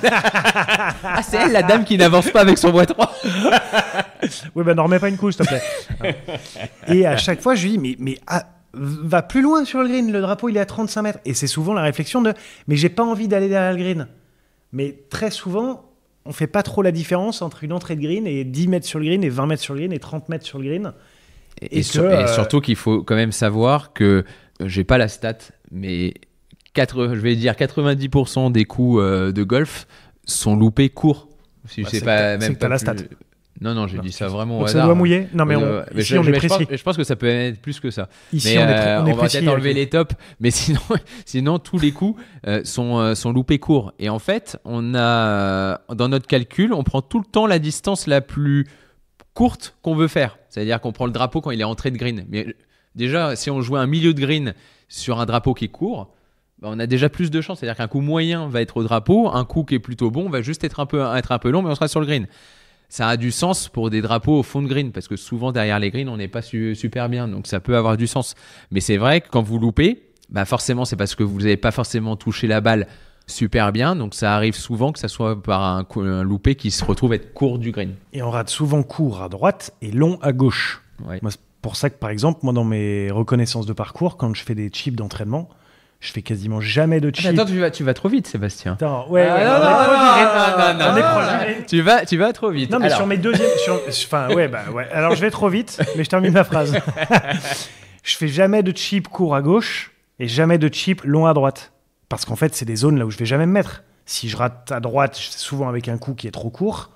C'est elle la dame qui n'avance pas avec son bois 3. Oui, n'en remets pas une couche, s'il te plaît. Et à chaque fois, je lui dis, mais va plus loin sur le green, le drapeau il est à 35 mètres. Et c'est souvent la réflexion de mais j'ai pas envie d'aller derrière le green. Mais très souvent, on fait pas trop la différence entre une entrée de green et 10 mètres sur le green et 20 mètres sur le green et 30 mètres sur le green. Et surtout qu'il faut quand même savoir que j'ai pas la stat, mais je vais dire 90% des coups de golf sont loupés courts. Si je sais pas, même c'est que t'as pas la plus... stat. Non, j'ai dit ça vraiment au Donc hasard. ça doit mouiller. Non, mais ici, on est précis. Je pense que ça peut être plus que ça. Ici, mais on est on va précis. peut-être enlever les tops, mais sinon tous les coups sont loupés courts. Et en fait, on a dans notre calcul, on prend tout le temps la distance la plus courte qu'on veut faire. C'est-à-dire qu'on prend le drapeau quand il est entré de green. Mais déjà, si on jouait un milieu de green sur un drapeau qui est court, on a déjà plus de chance. C'est-à-dire qu'un coup moyen va être au drapeau, un coup qui est plutôt bon va juste être un peu long, mais on sera sur le green. Ça a du sens pour des drapeaux au fond de green, parce que souvent derrière les greens, on n'est pas super bien, donc ça peut avoir du sens. Mais c'est vrai que quand vous loupez, forcément c'est parce que vous n'avez pas forcément touché la balle super bien, donc ça arrive souvent que ça soit par un loupé qui se retrouve être court du green. Et on rate souvent court à droite et long à gauche. Ouais. Moi, c'est pour ça que par exemple, moi dans mes reconnaissances de parcours, quand je fais des chips d'entraînement, je fais quasiment jamais de chip. Attends, tu vas trop vite, Sébastien. Attends, Non. Tu vas trop vite. Non, mais Alors. sur mes deuxièmes. Alors, je vais trop vite, mais je termine ma phrase. Je fais jamais de chip court à gauche et jamais de chip long à droite. Parce qu'en fait, c'est des zones là où je vais jamais me mettre. Si je rate à droite, c'est souvent avec un coup qui est trop court.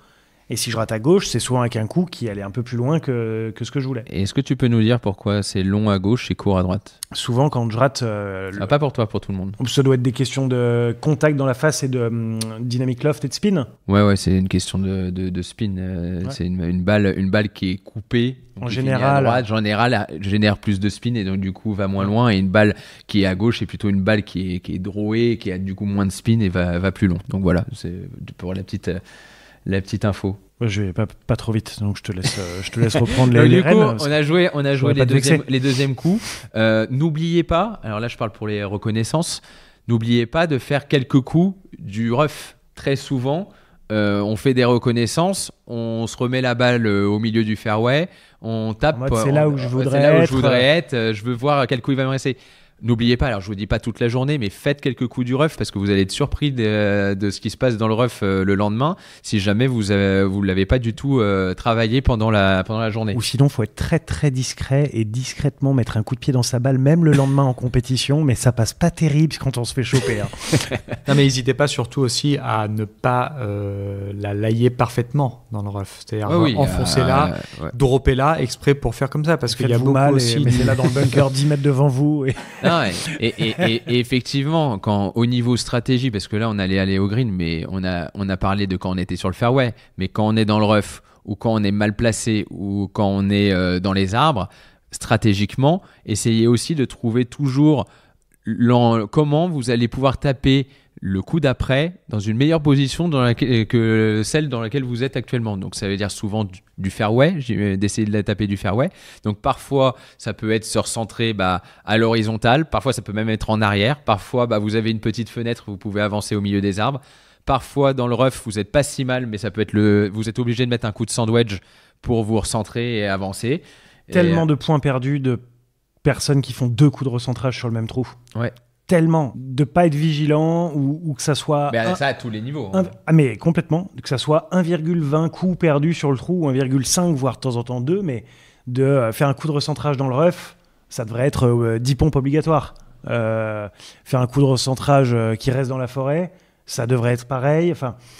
Et si je rate à gauche, c'est souvent avec un coup qui allait un peu plus loin que ce que je voulais. Et est-ce que tu peux nous dire pourquoi c'est long à gauche et court à droite ? Souvent, quand je rate. Pas pour toi, pour tout le monde. Ça doit être des questions de contact dans la face et de dynamic loft et de spin. Ouais, c'est une question de spin. C'est une balle qui est coupée. En général, à droite, génère plus de spin et donc du coup va moins loin. Et une balle qui est à gauche, c'est plutôt une balle qui est drawée, qui a du coup moins de spin et va plus long. Donc voilà, c'est pour la petite info. Je vais pas trop vite, donc je te laisse reprendre les rênes. On a joué les deuxièmes coups. N'oubliez pas, alors là je parle pour les reconnaissances, n'oubliez pas de faire quelques coups du rough. Très souvent, on fait des reconnaissances, on se remet la balle au milieu du fairway, on tape. C'est là où je voudrais être. Je veux voir quel coup il va me rester. N'oubliez pas, alors je vous dis pas toute la journée, mais faites quelques coups du rough parce que vous allez être surpris de ce qui se passe dans le rough le lendemain si jamais vous l'avez pas du tout travaillé pendant la journée. Ou sinon, faut être très très discret et discrètement mettre un coup de pied dans sa balle, même le lendemain en compétition, mais ça passe pas terrible quand on se fait choper. Hein. Non, mais n'hésitez pas surtout aussi à ne pas la layer parfaitement dans le rough. C'est-à-dire enfoncer là, dropper là, exprès pour faire comme ça, parce qu'il y a beaucoup aussi. Mettez là dans le bunker 10 mètres devant vous. Et effectivement, au niveau stratégie, parce que là on allait aller au green, mais on a parlé de quand on était sur le fairway, mais quand on est dans le rough, ou quand on est mal placé, ou quand on est dans les arbres, stratégiquement, essayez aussi de trouver toujours comment vous allez pouvoir taper le coup d'après dans une meilleure position que celle dans laquelle vous êtes actuellement. Donc ça veut dire souvent du fairway, d'essayer de la taper du fairway. Donc parfois ça peut être se recentrer à l'horizontale, parfois ça peut même être en arrière, parfois vous avez une petite fenêtre, vous pouvez avancer au milieu des arbres. Parfois dans le rough vous n'êtes pas si mal, mais ça peut être vous êtes obligé de mettre un coup de sandwich pour vous recentrer et avancer. Tellement de points perdus de personnes qui font 2 coups de recentrage sur le même trou. Ouais. Tellement de pas être vigilant ou que ça soit ça à tous les niveaux mais complètement, que ça soit 1,20 coups perdus sur le trou ou 1,5 voire de temps en temps 2, mais de faire un coup de recentrage dans le rough, ça devrait être 10 pompes obligatoires. Faire un coup de recentrage qui reste dans la forêt, ça devrait être pareil.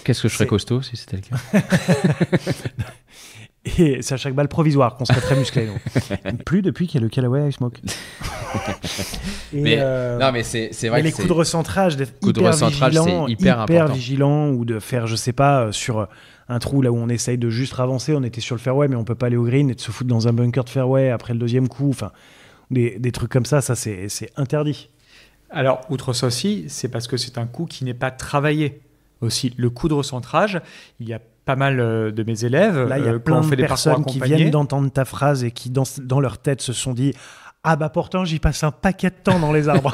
Qu'est-ce que je serais costaud si c'était le cas. Et c'est à chaque balle provisoire qu'on serait très musclé. Plus depuis qu'il y a le Callaway Ice Smoke. Mais c'est vrai que les coups de recentrage, d'être hyper vigilant, ou de faire, je sais pas, sur un trou là où on essaye de juste avancer, on était sur le fairway mais on peut pas aller au green, et de se foutre dans un bunker de fairway après le deuxième coup, des trucs comme ça c'est interdit. Alors, outre ça aussi, c'est parce que c'est un coup qui n'est pas travaillé. Aussi, le coup de recentrage, il y a pas mal de mes élèves. Là, il y a plein de personnes qui viennent d'entendre ta phrase et qui, dans leur tête, se sont dit « Ah pourtant, j'y passe un paquet de temps dans les arbres. »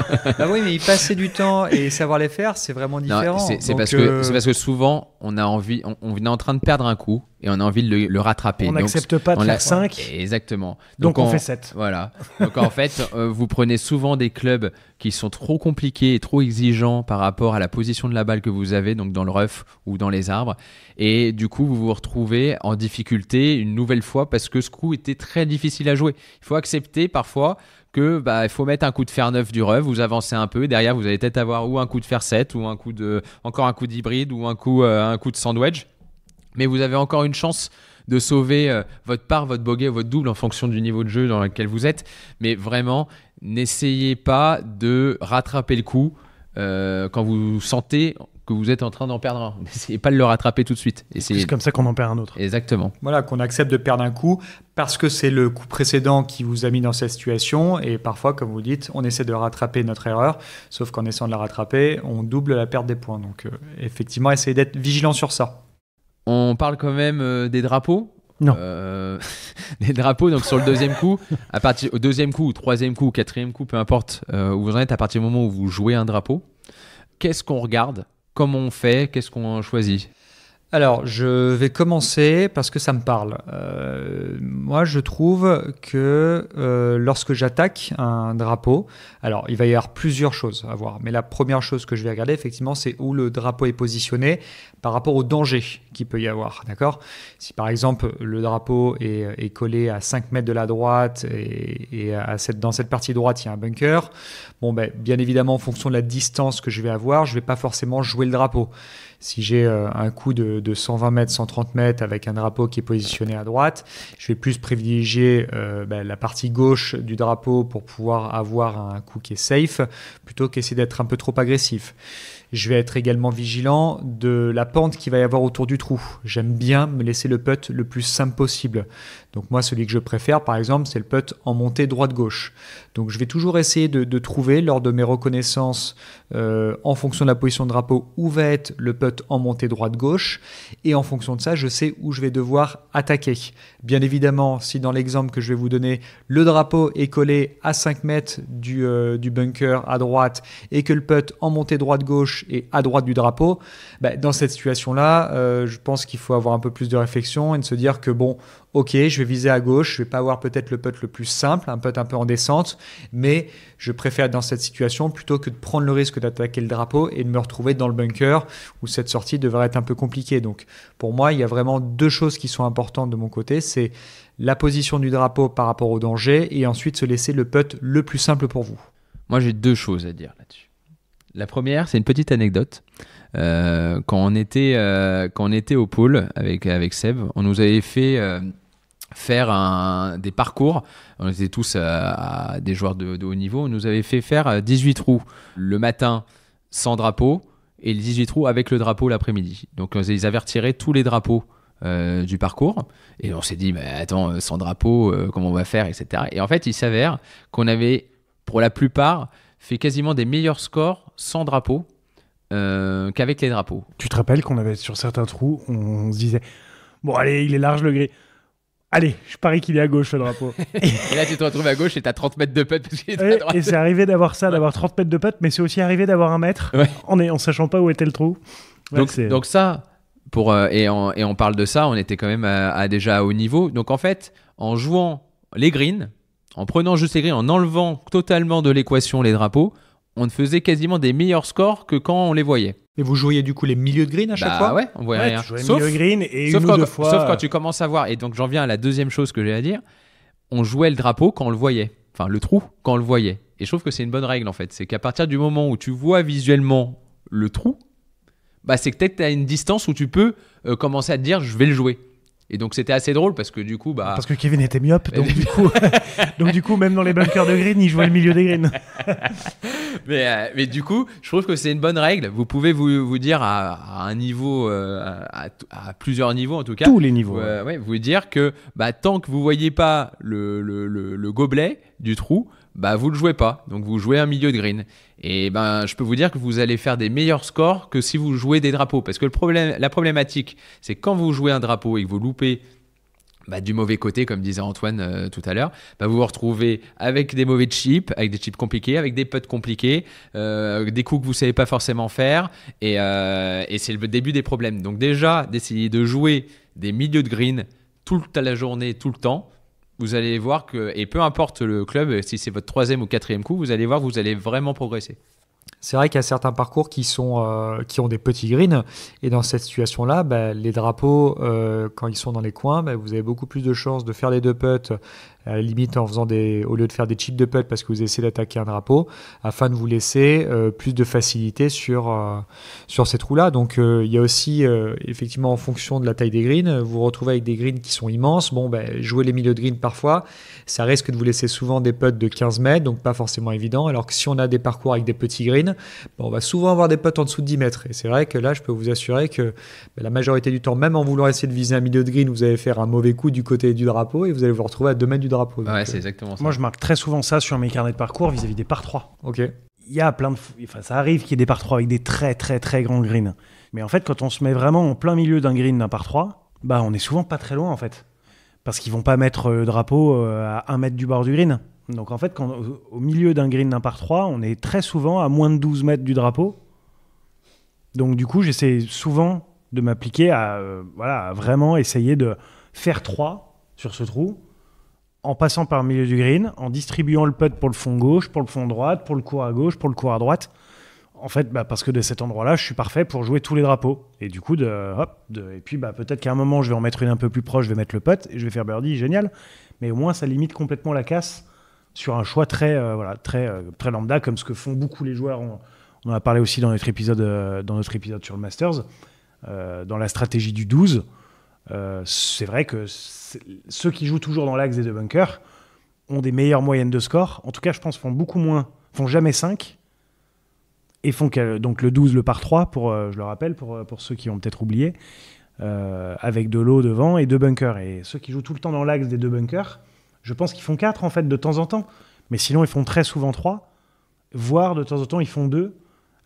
Oui, mais y passer du temps et savoir les faire, c'est vraiment différent. C'est parce que souvent, on est en train de perdre un coup et on a envie de le rattraper. On n'accepte pas de faire 5. Exactement. Donc on fait 7. Voilà. Donc en fait, vous prenez souvent des clubs qui sont trop compliqués et trop exigeants par rapport à la position de la balle que vous avez, donc dans le rough ou dans les arbres. Et du coup, vous vous retrouvez en difficulté une nouvelle fois parce que ce coup était très difficile à jouer. Il faut accepter parfois que il faut mettre un coup de fer 9 du rough, vous avancez un peu, derrière vous allez peut-être avoir ou un coup de fer 7 ou encore un coup d'hybride ou un coup de sandwich. Mais vous avez encore une chance de sauver votre part, votre bogey ou votre double en fonction du niveau de jeu dans lequel vous êtes. Mais vraiment, n'essayez pas de rattraper le coup quand vous sentez que vous êtes en train d'en perdre un. N'essayez pas de le rattraper tout de suite. C'est comme ça qu'on en perd un autre. Exactement. Voilà, qu'on accepte de perdre un coup parce que c'est le coup précédent qui vous a mis dans cette situation. Et parfois, comme vous dites, on essaie de rattraper notre erreur. Des qu'en essayant de la rattraper, on double la perte des points. Donc, effectivement, essayez d'être vigilant sur ça. On parle quand même des drapeaux. Non. Des drapeaux, donc sur le deuxième coup, au deuxième coup, ou troisième coup, ou quatrième coup, peu importe où vous en êtes, à partir du moment où vous jouez un drapeau, qu'est-ce qu'on regarde? Comment on fait? Qu'est-ce qu'on choisit? Alors, je vais commencer parce que ça me parle. Moi, je trouve que lorsque j'attaque un drapeau, alors il va y avoir plusieurs choses à voir. Mais la première chose que je vais regarder, effectivement, c'est où le drapeau est positionné par rapport au danger qu'il peut y avoir. D'accord ? Si par exemple, le drapeau est collé à 5 mètres de la droite et dans cette partie droite, il y a un bunker, bien évidemment, en fonction de la distance que je vais avoir, je ne vais pas forcément jouer le drapeau. Si j'ai un coup de 120 mètres, 130 mètres avec un drapeau qui est positionné à droite, je vais plus privilégier la partie gauche du drapeau pour pouvoir avoir un coup qui est safe plutôt qu'essayer d'être un peu trop agressif. Je vais être également vigilant de la pente qu'il va y avoir autour du trou. J'aime bien me laisser le putt le plus simple possible. Donc moi, celui que je préfère, par exemple, c'est le putt en montée droite-gauche. Donc je vais toujours essayer de trouver, lors de mes reconnaissances, en fonction de la position de drapeau, où va être le putt en montée droite-gauche. Et en fonction de ça, je sais où je vais devoir attaquer. Bien évidemment, si dans l'exemple que je vais vous donner, le drapeau est collé à 5 mètres du bunker à droite et que le putt en montée droite-gauche est à droite du drapeau, dans cette situation-là, je pense qu'il faut avoir un peu plus de réflexion et de se dire que ok, je vais viser à gauche, je vais pas avoir peut-être le putt le plus simple, un putt un peu en descente, mais je préfère être dans cette situation plutôt que de prendre le risque d'attaquer le drapeau et de me retrouver dans le bunker où cette sortie devrait être un peu compliquée. Donc pour moi, il y a vraiment deux choses qui sont importantes de mon côté, c'est la position du drapeau par rapport au danger et ensuite se laisser le putt le plus simple pour vous. Moi, j'ai deux choses à dire là-dessus. La première, c'est une petite anecdote. Quand on était au pôle avec Seb, on nous avait fait faire des parcours. On était tous des joueurs de haut niveau. On nous avait fait faire 18 trous le matin sans drapeau et les 18 trous avec le drapeau l'après-midi. Donc ils avaient retiré tous les drapeaux du parcours et on s'est dit attends, sans drapeau, comment on va faire, etc. Et en fait, il s'avère qu'on avait pour la plupart fait quasiment des meilleurs scores sans drapeau qu'avec les drapeaux. Tu te rappelles qu'on avait sur certains trous, on se disait bon allez, il est large le gris. Allez, je parie qu'il est à gauche le drapeau. Et là tu te retrouves à gauche et t'as 30 mètres de putt parce qu'il est à droite. Et c'est arrivé d'avoir ça, d'avoir 30 mètres de putt, mais c'est aussi arrivé d'avoir 1 mètre en sachant pas où était le trou. Ouais, donc ça, et on parle de ça, on était quand même déjà à haut niveau. Donc en fait, en jouant les greens, en prenant juste les greens, en enlevant totalement de l'équation les drapeaux, on faisait quasiment des meilleurs scores que quand on les voyait. Et vous jouiez du coup les milieux de green à chaque fois ? Ouais, on voyait rien. Sauf milieu green et une ou deux fois. Sauf quand tu commences à voir. Et donc j'en viens à la deuxième chose que j'ai à dire. On jouait le drapeau quand on le voyait. Enfin, le trou quand on le voyait. Et je trouve que c'est une bonne règle en fait. C'est qu'à partir du moment où tu vois visuellement le trou, c'est que peut-être tu as une distance où tu peux commencer à te dire je vais le jouer. Et donc c'était assez drôle parce que du coup parce que Kevin était myope, donc du coup même dans les bunkers de green il jouait le milieu des greens. mais du coup je trouve que c'est une bonne règle. Vous pouvez vous dire à un niveau, à plusieurs niveaux en tout cas, tous les niveaux, vous dire que tant que vous voyez pas le gobelet du trou, vous le jouez pas, donc vous jouez un milieu de green. Et je peux vous dire que vous allez faire des meilleurs scores que si vous jouez des drapeaux. Parce que la problématique, c'est quand vous jouez un drapeau et que vous loupez du mauvais côté, comme disait Antoine tout à l'heure, vous vous retrouvez avec des mauvais chips, avec des chips compliqués, avec des putts compliqués, des coups que vous savez pas forcément faire, et c'est le début des problèmes. Donc déjà, d'essayer de jouer des milieux de green toute la journée, tout le temps, vous allez voir que, et peu importe le club, si c'est votre 3e ou 4e coup, vous allez voir que vous allez vraiment progresser. C'est vrai qu'il y a certains parcours qui ont des petits greens, et dans cette situation-là, les drapeaux, quand ils sont dans les coins, vous avez beaucoup plus de chances de faire des 2 putts, à la limite au lieu de faire des chips de putt parce que vous essayez d'attaquer un drapeau, afin de vous laisser plus de facilité sur ces trous-là. Donc il y a aussi, effectivement, en fonction de la taille des greens, vous vous retrouvez avec des greens qui sont immenses. Jouer les milieux de green parfois, ça risque de vous laisser souvent des putts de 15 mètres, donc pas forcément évident. Alors que si on a des parcours avec des petits greens, on va souvent avoir des putts en dessous de 10 mètres. Et c'est vrai que là, je peux vous assurer que la majorité du temps, même en voulant essayer de viser un milieu de green, vous allez faire un mauvais coup du côté du drapeau et vous allez vous retrouver à 2 mètres du drapeau. Ouais, c'est exactement ça. Moi, je marque très souvent ça sur mes carnets de parcours vis-à-vis des par 3. Ok. Il y a ça arrive qu'il y ait des par 3 avec des très très très grands greens. Mais en fait, quand on se met vraiment en plein milieu d'un green d'un par 3, on est souvent pas très loin en fait. Parce qu'ils vont pas mettre le drapeau à 1 mètre du bord du green. Donc en fait, au milieu d'un green d'un par 3, on est très souvent à moins de 12 mètres du drapeau. Donc du coup, j'essaie souvent de m'appliquer à vraiment essayer de faire 3 sur ce trou, en passant par le milieu du green, en distribuant le putt pour le fond gauche, pour le fond droite, pour le court à gauche, pour le court à droite. En fait, parce que de cet endroit-là, je suis parfait pour jouer tous les drapeaux. Et du coup, et puis peut-être qu'à un moment, je vais en mettre une un peu plus proche, je vais mettre le putt et je vais faire birdie, génial. Mais au moins, ça limite complètement la casse sur un choix très lambda, comme ce que font beaucoup les joueurs. On en a parlé aussi dans notre épisode sur le Masters, dans la stratégie du 12. C'est vrai que ceux qui jouent toujours dans l'axe des 2 bunkers ont des meilleures moyennes de score. En tout cas, je pense font jamais 5 et font donc le 12, le par 3, je le rappelle, pour ceux qui ont peut-être oublié, avec de l'eau devant et 2 bunkers. Et ceux qui jouent tout le temps dans l'axe des 2 bunkers, je pense qu'ils font 4 en fait de temps en temps. Mais sinon, ils font très souvent 3, voire de temps en temps, ils font 2.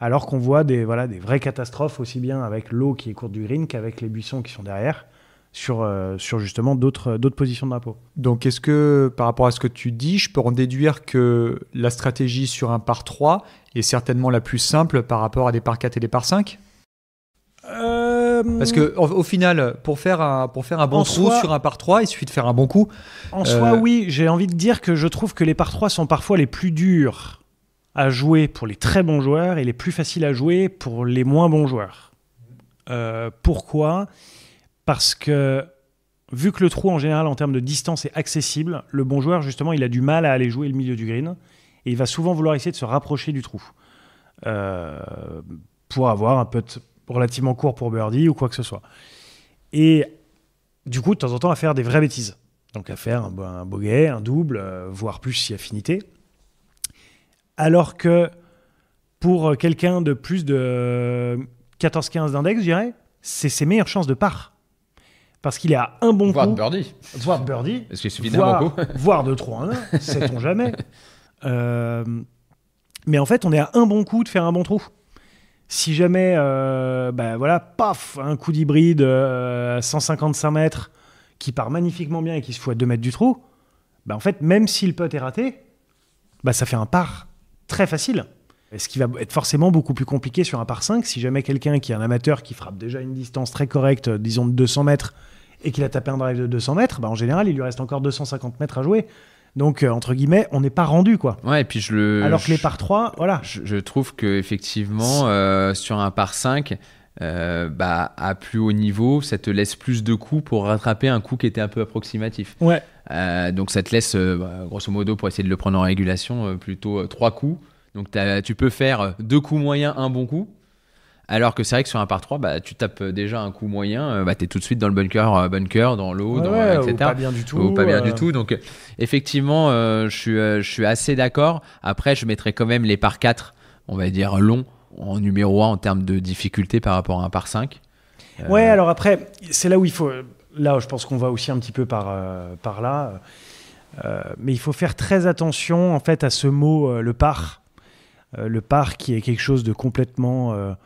Alors qu'on voit des vraies catastrophes aussi bien avec l'eau qui est courte du green qu'avec les buissons qui sont derrière sur justement d'autres positions de drapeau. Donc est-ce que par rapport à ce que tu dis, je peux en déduire que la stratégie sur un par 3 est certainement la plus simple par rapport à des par 4 et des par 5 ? Parce que au final, pour faire un bon trou sur un par 3, il suffit de faire un bon coup. En soi, oui, j'ai envie de dire que je trouve que les par 3 sont parfois les plus durs à jouer pour les très bons joueurs et les plus faciles à jouer pour les moins bons joueurs. Pourquoi ? Parce que vu que le trou en général en termes de distance est accessible, le bon joueur justement il a du mal à aller jouer le milieu du green et il va souvent vouloir essayer de se rapprocher du trou pour avoir un putt relativement court pour birdie ou quoi que ce soit. Et du coup de temps en temps à faire des vraies bêtises. Donc à faire un bogey, un double, voire plus si affinité. Alors que pour quelqu'un de plus de 14-15 d'index, je dirais, c'est ses meilleures chances de par. Parce qu'il est à un bon voire coup. Birdie. Voire birdie. Parce qu'il suffit d'un bon coup. Voire de 3-1, sait-on jamais. Mais en fait, on est à un bon coup de faire un bon trou. Si jamais, paf, un coup d'hybride à 155 mètres qui part magnifiquement bien et qui se fout à 2 mètres du trou, en fait, même si le putt est raté, ça fait un par très facile. Ce qui va être forcément beaucoup plus compliqué sur un par 5 si jamais quelqu'un qui est un amateur qui frappe déjà une distance très correcte, disons de 200 mètres, et qu'il a tapé un drive de 200 mètres, en général, il lui reste encore 250 mètres à jouer. Donc, entre guillemets, on n'est pas rendu, quoi. Ouais, et puis alors que les par 3, voilà. Je trouve qu'effectivement, sur un par 5, à plus haut niveau, ça te laisse plus de coups pour rattraper un coup qui était un peu approximatif. Ouais. Donc, ça te laisse, grosso modo, pour essayer de le prendre en régulation, plutôt 3 coups. Donc, tu peux faire 2 coups moyens, un bon coup. Alors que c'est vrai que sur un par 3, tu tapes déjà un coup moyen, tu es tout de suite dans le bunker dans l'eau, etc. Ou pas bien du tout. Ou pas bien du tout. Donc, effectivement, je suis assez d'accord. Après, je mettrais quand même les par 4, on va dire longs, en numéro 1 en termes de difficulté par rapport à un par 5. Ouais, alors après, c'est là où il faut... Là, je pense qu'on va aussi un petit peu par là. Mais il faut faire très attention, en fait, à ce mot, le par. Le par qui est quelque chose de complètement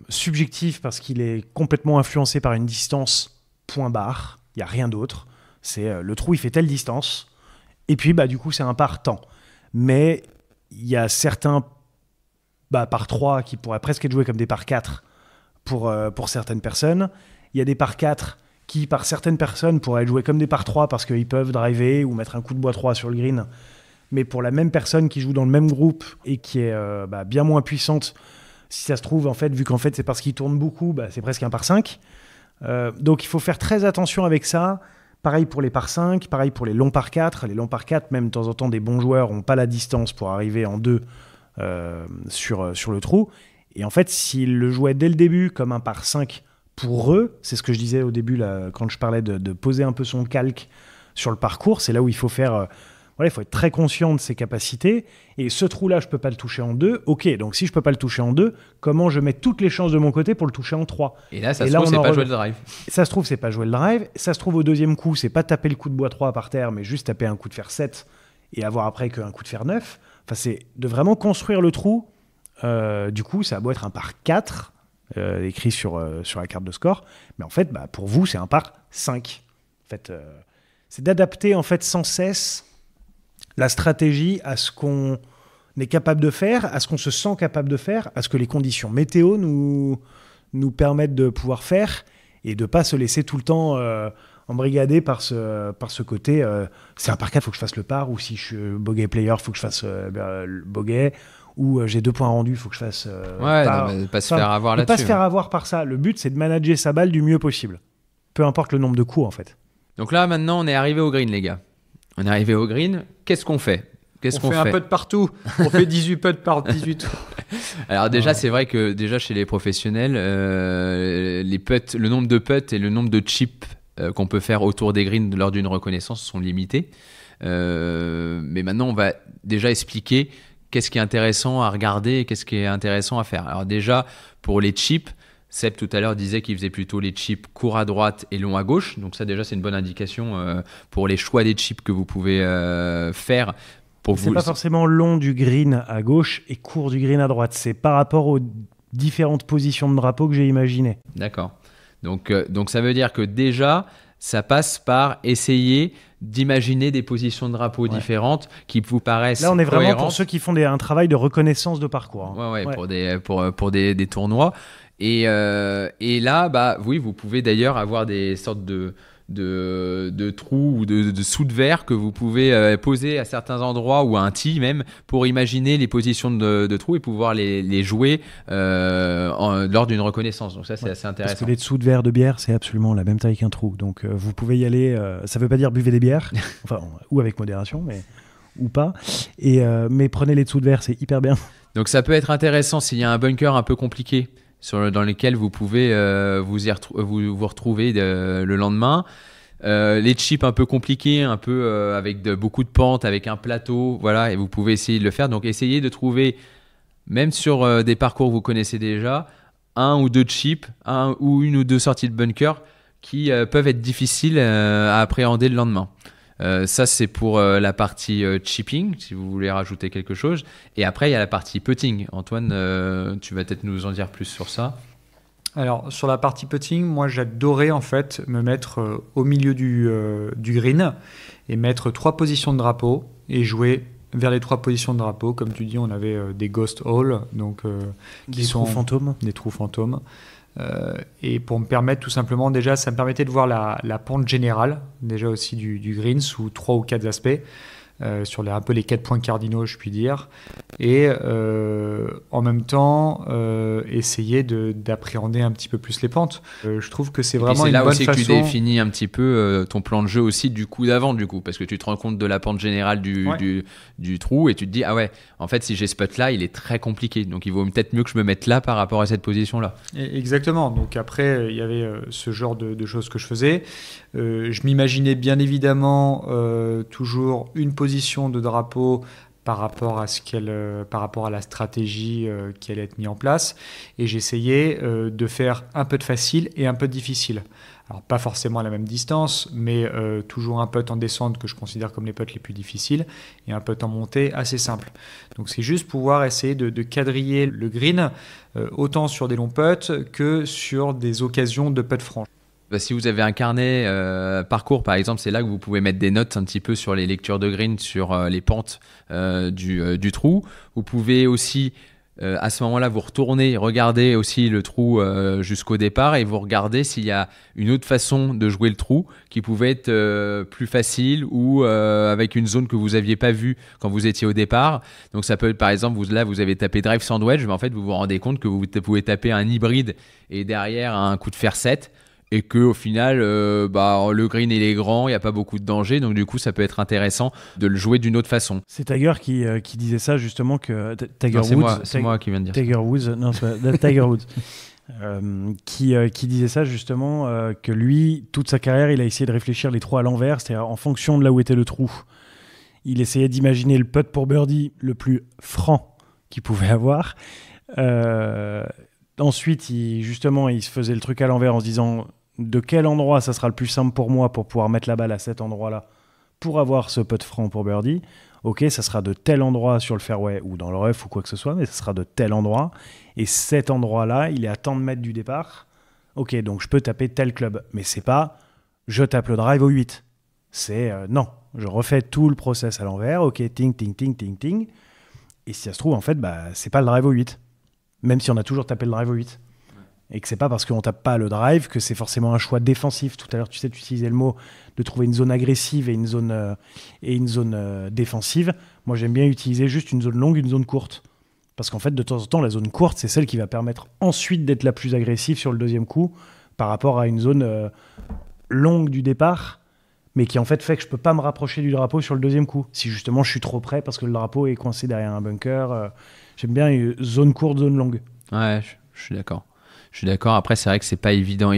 subjectif parce qu'il est complètement influencé par une distance point barre. Il n'y a rien d'autre. C'est le trou, il fait telle distance. Et puis, du coup, c'est un par temps. Mais il y a certains par 3 qui pourraient presque être joués comme des par 4 pour certaines personnes. Il y a des par 4 qui par certaines personnes pourraient être joués comme des par 3 parce qu'ils peuvent driver ou mettre un coup de bois 3 sur le green. Mais pour la même personne qui joue dans le même groupe et qui est bien moins puissante, si ça se trouve, en fait, vu qu'en fait c'est parce qu'il tourne beaucoup, c'est presque un par 5. Donc il faut faire très attention avec ça. Pareil pour les par 5, pareil pour les longs par 4. Les longs par 4, même de temps en temps, des bons joueurs n'ont pas la distance pour arriver en 2 sur le trou. Et en fait, s'ils le jouaient dès le début comme un par 5 pour eux, c'est ce que je disais au début là, quand je parlais de poser un peu son calque sur le parcours, c'est là où il faut faire... il faut être très conscient de ses capacités. Et ce trou-là, je ne peux pas le toucher en 2. Ok, donc si je ne peux pas le toucher en 2, comment je mets toutes les chances de mon côté pour le toucher en 3 ? Et là, ça se trouve, c'est pas jouer le drive. Ça se trouve, c'est pas jouer le drive. Ça se trouve, au deuxième coup, c'est pas taper le coup de bois 3 par terre, mais juste taper un coup de fer 7 et avoir après qu'un coup de fer 9. Enfin, c'est de vraiment construire le trou. Du coup, ça a beau être un par 4, écrit sur la carte de score. Mais en fait, pour vous, c'est un par 5. En fait, c'est d'adapter en fait, sans cesse la stratégie à ce qu'on est capable de faire, à ce qu'on se sent capable de faire, à ce que les conditions météo nous permettent de pouvoir faire et de ne pas se laisser tout le temps embrigader par ce côté c'est un par 4, il faut que je fasse le par, ou si je suis bogey player, il faut que je fasse le bogey, ou j'ai 2 points rendus, il faut que je fasse par. Non, pas se faire avoir là-dessus. Pas se faire avoir par ça. Le but, c'est de manager sa balle du mieux possible. Peu importe le nombre de coups, en fait. Donc là, maintenant, on est arrivé au green, les gars. On est arrivé au green. Qu'est-ce qu'on fait ? On fait un putt partout. On fait 18 putts par 18 tours. Alors déjà, c'est vrai que déjà chez les professionnels, les putts, le nombre de putts et le nombre de chips qu'on peut faire autour des greens lors d'une reconnaissance sont limités. Mais maintenant, on va déjà expliquer qu'est-ce qui est intéressant à regarder et qu'est-ce qui est intéressant à faire. Alors déjà, pour les chips, Seb tout à l'heure disait qu'il faisait plutôt les chips courts à droite et longs à gauche. Donc ça déjà, c'est une bonne indication pour les choix des chips que vous pouvez faire. C'est pas forcément long du green à gauche et court du green à droite. C'est par rapport aux différentes positions de drapeau que j'ai imaginées. D'accord. Donc ça veut dire que déjà, ça passe par essayer d'imaginer des positions de drapeau différentes qui vous paraissent cohérentes. Là, on est vraiment cohérentes. pour ceux qui font un travail de reconnaissance de parcours. Ouais. Pour des tournois. Et là, oui, vous pouvez d'ailleurs avoir des sortes de trous ou de sous de verre que vous pouvez poser à certains endroits ou à un tee même pour imaginer les positions de trous et pouvoir les jouer lors d'une reconnaissance. Donc ça, c'est assez intéressant. Parce que les dessous de verre de bière, c'est absolument la même taille qu'un trou. Donc vous pouvez y aller. Ça ne veut pas dire buvez des bières, ou avec modération, ou pas. Mais prenez les dessous de verre, c'est hyper bien. Donc ça peut être intéressant s'il y a un bunker un peu compliqué dans lequel vous pouvez vous retrouver le lendemain. Les chips un peu compliqués, un peu avec beaucoup de pentes, avec un plateau, voilà, et vous pouvez essayer de le faire. Donc essayez de trouver, même sur des parcours que vous connaissez déjà, un ou deux chips, une ou deux sorties de bunker qui peuvent être difficiles à appréhender le lendemain. Ça, c'est pour la partie chipping, si vous voulez rajouter quelque chose. Et après, il y a la partie putting. Antoine, tu vas peut-être nous en dire plus sur ça. Alors, sur la partie putting, moi, j'adorais en fait me mettre au milieu du green et mettre 3 positions de drapeau et jouer vers les 3 positions de drapeau. Comme tu dis, on avait des ghost holes, donc des trous fantômes. Des trous fantômes. Et pour me permettre tout simplement, déjà ça me permettait de voir la pente générale déjà aussi du green sous 3 ou 4 aspects, sur un peu les 4 points cardinaux je puis dire, et en même temps essayer d'appréhender un petit peu plus les pentes. Je trouve que c'est vraiment une bonne façon. C'est là aussi que tu définis un petit peu ton plan de jeu aussi du coup d'avant, parce que tu te rends compte de la pente générale du trou et tu te dis ah ouais, en fait si j'ai ce putt là il est très compliqué, donc il vaut peut-être mieux que je me mette là par rapport à cette position là. Exactement, donc après il y avait ce genre de choses que je faisais. Je m'imaginais bien évidemment toujours une position de drapeau par rapport à la stratégie qui allait être mise en place, et j'essayais de faire un putt facile et un putt difficile. Alors pas forcément à la même distance, mais toujours un putt en descente que je considère comme les putts les plus difficiles et un putt en montée assez simple. Donc c'est juste pouvoir essayer de quadriller le green autant sur des longs putts que sur des occasions de putt franches. Si vous avez un carnet parcours par exemple, c'est là que vous pouvez mettre des notes un petit peu sur les lectures de green, sur les pentes du trou. Vous pouvez aussi À ce moment-là, vous retournez, regardez aussi le trou jusqu'au départ et vous regardez s'il y a une autre façon de jouer le trou qui pouvait être plus facile ou avec une zone que vous n'aviez pas vue quand vous étiez au départ. Donc ça peut être par exemple, vous avez tapé drive sandwich, mais en fait vous vous rendez compte que vous pouvez taper un hybride et derrière un coup de fer 7 et qu'au final, le green il est grand, il n'y a pas beaucoup de danger, donc du coup ça peut être intéressant de le jouer d'une autre façon. C'est Tiger qui disait ça justement, que Tiger Woods... C'est moi qui viens de dire Tiger ça. Woods, non, c'est pas Tiger Woods. Qui disait ça justement, que lui, toute sa carrière, il a essayé de réfléchir les trous à l'envers, c'est-à-dire en fonction de là où était le trou. Il essayait d'imaginer le putt pour birdie le plus franc qu'il pouvait avoir. Ensuite, il se faisait le truc à l'envers en se disant de quel endroit ça sera le plus simple pour moi pour pouvoir mettre la balle à cet endroit-là pour avoir ce putt franc pour birdie. Ok, ça sera de tel endroit sur le fairway ou dans le rough ou quoi que ce soit, mais ça sera de tel endroit. Et cet endroit-là, il est à tant de mètres du départ. Ok, donc je peux taper tel club. Mais c'est pas je tape le drive au 8. C'est non, je refais tout le process à l'envers. Ok, ting, ting, ting, ting, ting. Et si ça se trouve, en fait, c'est pas le drive au 8. Même si on a toujours tapé le drive au 8. Et que c'est pas parce qu'on tape pas le drive que c'est forcément un choix défensif. Tout à l'heure, tu utilisais le mot de trouver une zone agressive et une zone défensive. Moi, j'aime bien utiliser juste une zone longue, une zone courte. Parce qu'en fait, de temps en temps, la zone courte, c'est celle qui va permettre ensuite d'être la plus agressive sur le deuxième coup par rapport à une zone longue du départ, mais qui en fait que je peux pas me rapprocher du drapeau sur le deuxième coup. Si justement je suis trop près parce que le drapeau est coincé derrière un bunker, j'aime bien une zone courte, zone longue. Ouais, je suis d'accord. Après, c'est vrai que c'est pas évident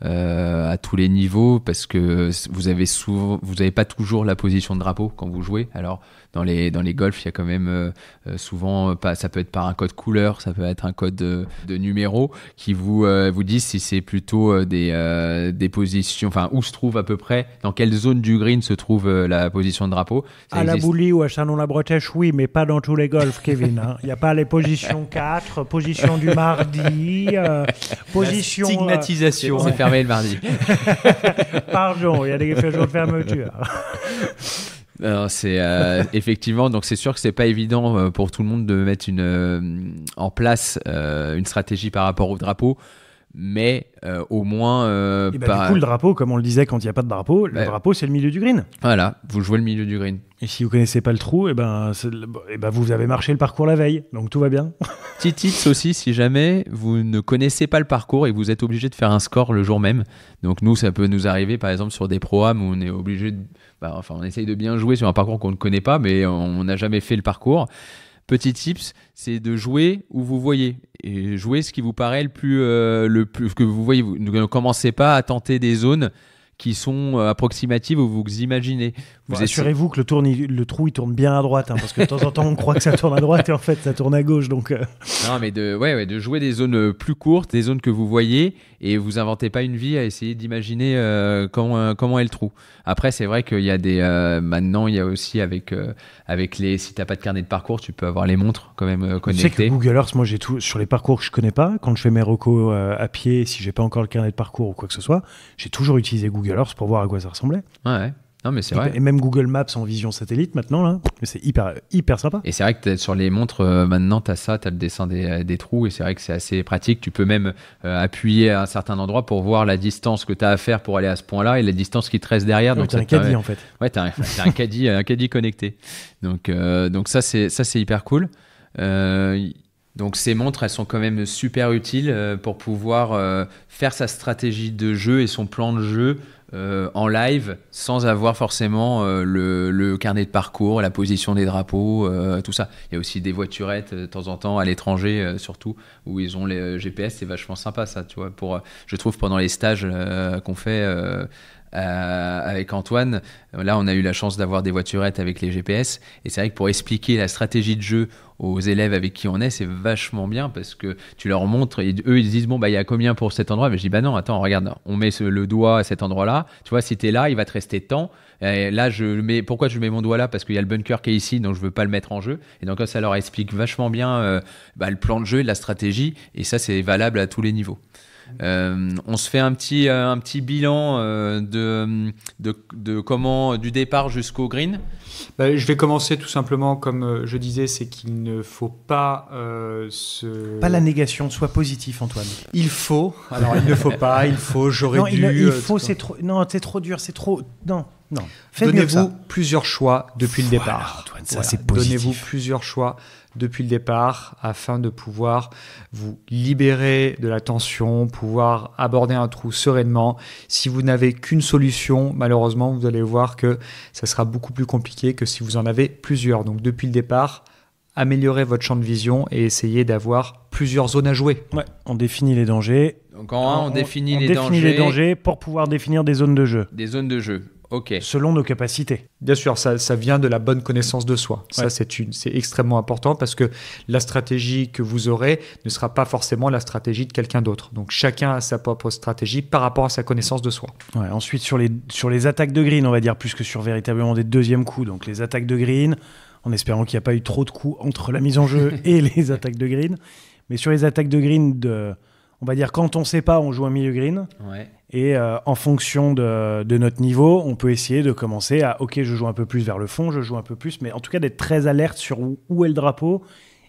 à tous les niveaux parce que vous avez pas toujours la position de drapeau quand vous jouez. Alors dans les golfs, il y a quand même souvent ça peut être par un code couleur, ça peut être un code de numéro qui vous disent si c'est plutôt des positions, enfin où se trouve à peu près, dans quelle zone du green se trouve la position de drapeau. À la Boulie ou à Chanon-la-Bretèche, oui, mais pas dans tous les golfs, Kevin. Il n'y a pas les positions 4, position du mardi, position... La stigmatisation. C'est fermé le mardi. Pardon, il y a des jours de fermeture. Alors, c'est effectivement, donc c'est sûr que c'est pas évident pour tout le monde de mettre en place une stratégie par rapport au drapeau, mais au moins du coup, le drapeau, comme on le disait quand il n'y a pas de drapeau, le drapeau c'est le milieu du green. Voilà, vous jouez le milieu du green. Et si vous connaissez pas le trou, vous avez marché le parcours la veille, donc tout va bien. Petit tips aussi, si jamais vous ne connaissez pas le parcours et vous êtes obligé de faire un score le jour même. Donc nous, ça peut nous arriver par exemple sur des pro-am où on est obligé on essaye de bien jouer sur un parcours qu'on ne connaît pas, mais on n'a jamais fait le parcours. Petit tips, c'est de jouer où vous voyez et jouer ce qui vous paraît le plus que vous voyez. Vous ne commencez pas à tenter des zones qui sont approximatives où vous imaginez. Assurez-vous que le trou il tourne bien à droite, parce que de temps en temps on croit que ça tourne à droite et en fait ça tourne à gauche. Donc Non, mais de jouer des zones plus courtes, des zones que vous voyez, et vous inventez pas une vie à essayer d'imaginer comment est le trou. Après, c'est vrai qu'il y a maintenant il y a aussi avec si t'as pas de carnet de parcours, tu peux avoir les montres quand même connectées. Tu sais que Google Earth, moi j'ai tout sur les parcours que je connais pas. Quand je fais mes recos à pied, si j'ai pas encore le carnet de parcours ou quoi que ce soit, j'ai toujours utilisé Google Earth pour voir à quoi ça ressemblait. Ouais. Non, mais c'est vrai. Et même Google Maps en vision satellite maintenant, là, c'est hyper sympa. Et c'est vrai que sur les montres, maintenant, tu as le dessin des trous, et c'est vrai que c'est assez pratique. Tu peux même appuyer à un certain endroit pour voir la distance que tu as à faire pour aller à ce point-là et la distance qui te reste derrière. Donc, tu as un caddie, en fait. Ouais, tu as un caddie connecté. Donc ça, c'est hyper cool. Donc ces montres, elles sont quand même super utiles pour pouvoir faire sa stratégie de jeu et son plan de jeu en live sans avoir forcément le carnet de parcours, la position des drapeaux, tout ça. Il y a aussi des voiturettes de temps en temps à l'étranger, surtout où ils ont les GPS. C'est vachement sympa ça, tu vois. Je trouve pendant les stages qu'on fait avec Antoine, là on a eu la chance d'avoir des voiturettes avec les GPS, et c'est vrai que pour expliquer la stratégie de jeu aux élèves avec qui on est, c'est vachement bien parce que tu leur montres et eux ils disent il y a combien pour cet endroit, mais je dis non, attends, regarde, on met le doigt à cet endroit là, tu vois, si t'es là il va te rester tant, et là pourquoi je mets mon doigt là, parce qu'il y a le bunker qui est ici, donc je veux pas le mettre en jeu, et donc ça leur explique vachement bien le plan de jeu et la stratégie, et ça c'est valable à tous les niveaux. On se fait un petit bilan de comment du départ jusqu'au green. Je vais commencer tout simplement comme je disais, c'est qu'il ne faut pas Pas la négation, sois positif, Antoine. Il faut. Alors il ne faut pas. Il faut. J'aurais Non, dû. il faut, c'est trop. Non, c'est trop dur, c'est trop. Non. Faites mieux que Donnez-vous ça. plusieurs choix depuis le Voilà, départ. Antoine, ça, c'est positif. Donnez-vous plusieurs choix depuis le départ afin de pouvoir vous libérer de la tension, pouvoir aborder un trou sereinement. Si vous n'avez qu'une solution, malheureusement, vous allez voir que ça sera beaucoup plus compliqué que si vous en avez plusieurs. Donc depuis le départ, améliorez votre champ de vision et essayez d'avoir plusieurs zones à jouer. Ouais, on définit les dangers. Donc en 1, on définit on les définit les dangers pour pouvoir définir des zones de jeu. Des zones de jeu. Ok. Selon nos capacités. Bien sûr, ça vient de la bonne connaissance de soi. Ouais. Ça, c'est extrêmement important parce que la stratégie que vous aurez ne sera pas forcément la stratégie de quelqu'un d'autre. Donc, chacun a sa propre stratégie par rapport à sa connaissance de soi. Ouais, ensuite, sur les attaques de green, on va dire, plus que sur véritablement des deuxièmes coups. Donc, les attaques de green, en espérant qu'il n'y a pas eu trop de coups entre la mise en jeu et les attaques de green. Mais sur les attaques de green, on va dire, quand on ne sait pas, on joue un milieu green. Ouais. Et en fonction de notre niveau, on peut essayer de commencer à, ok, je joue un peu plus vers le fond, je joue un peu plus, mais en tout cas d'être très alerte sur où est le drapeau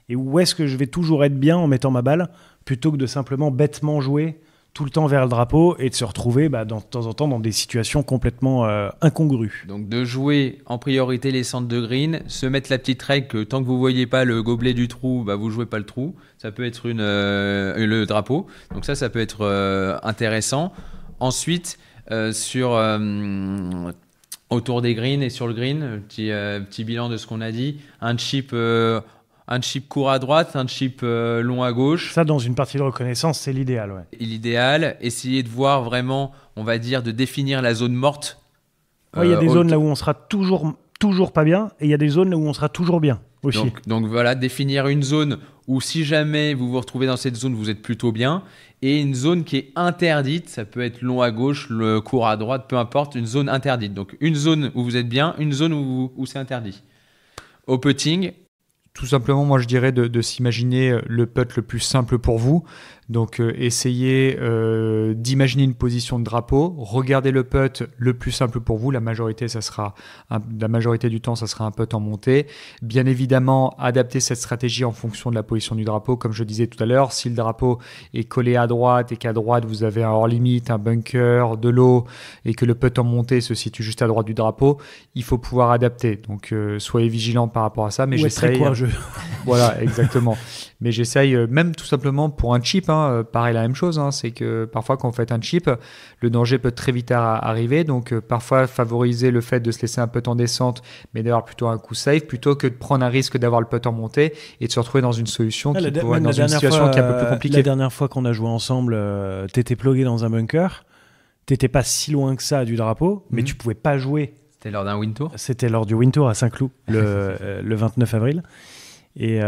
et où est-ce que je vais toujours être bien en mettant ma balle, plutôt que de simplement bêtement jouer tout le temps vers le drapeau et de se retrouver de temps en temps dans des situations complètement incongrues. Donc de jouer en priorité les centres de green, se mettre la petite règle que tant que vous voyez pas le gobelet du trou, vous jouez pas le trou. Ça peut être le drapeau. Donc ça peut être intéressant. Ensuite, autour des greens et sur le green, petit bilan de ce qu'on a dit. Un chip court à droite, un chip long à gauche. Ça, dans une partie de reconnaissance, c'est l'idéal. Ouais. L'idéal, essayer de voir vraiment, on va dire, de définir la zone morte. Il y a des zones là où on sera toujours pas bien et il y a des zones là où on sera toujours bien aussi. Donc voilà, définir une zone où si jamais vous vous retrouvez dans cette zone, vous êtes plutôt bien. Et une zone qui est interdite, ça peut être long à gauche, le court à droite, peu importe, une zone interdite. Donc une zone où vous êtes bien, une zone où c'est interdit. Au putting, tout simplement, moi je dirais de s'imaginer le putt le plus simple pour vous. Donc essayez d'imaginer une position de drapeau, regardez le putt le plus simple pour vous. La majorité du temps, ça sera un putt en montée. Bien évidemment, adaptez cette stratégie en fonction de la position du drapeau. Comme je disais tout à l'heure, si le drapeau est collé à droite et qu'à droite vous avez un hors-limit, un bunker, de l'eau et que le putt en montée se situe juste à droite du drapeau, il faut pouvoir adapter. Donc soyez vigilants par rapport à ça. Mais j'essaye. Très courageux. Voilà, exactement. Mais j'essaye, même tout simplement pour un chip, pareil la même chose, c'est que parfois quand vous faites un chip, le danger peut très vite arriver, donc parfois favoriser le fait de se laisser un putt en descente, mais d'avoir plutôt un coup safe, plutôt que de prendre un risque d'avoir le putt en montée et de se retrouver dans une solution qui pourrait être dans une situation qui est un peu plus compliquée. La dernière fois qu'on a joué ensemble, t'étais plugué dans un bunker, t'étais pas si loin que ça du drapeau, mais tu pouvais pas jouer. C'était lors d'un Win Tour ? C'était lors du Win Tour à Saint-Cloud, le 29 avril. Et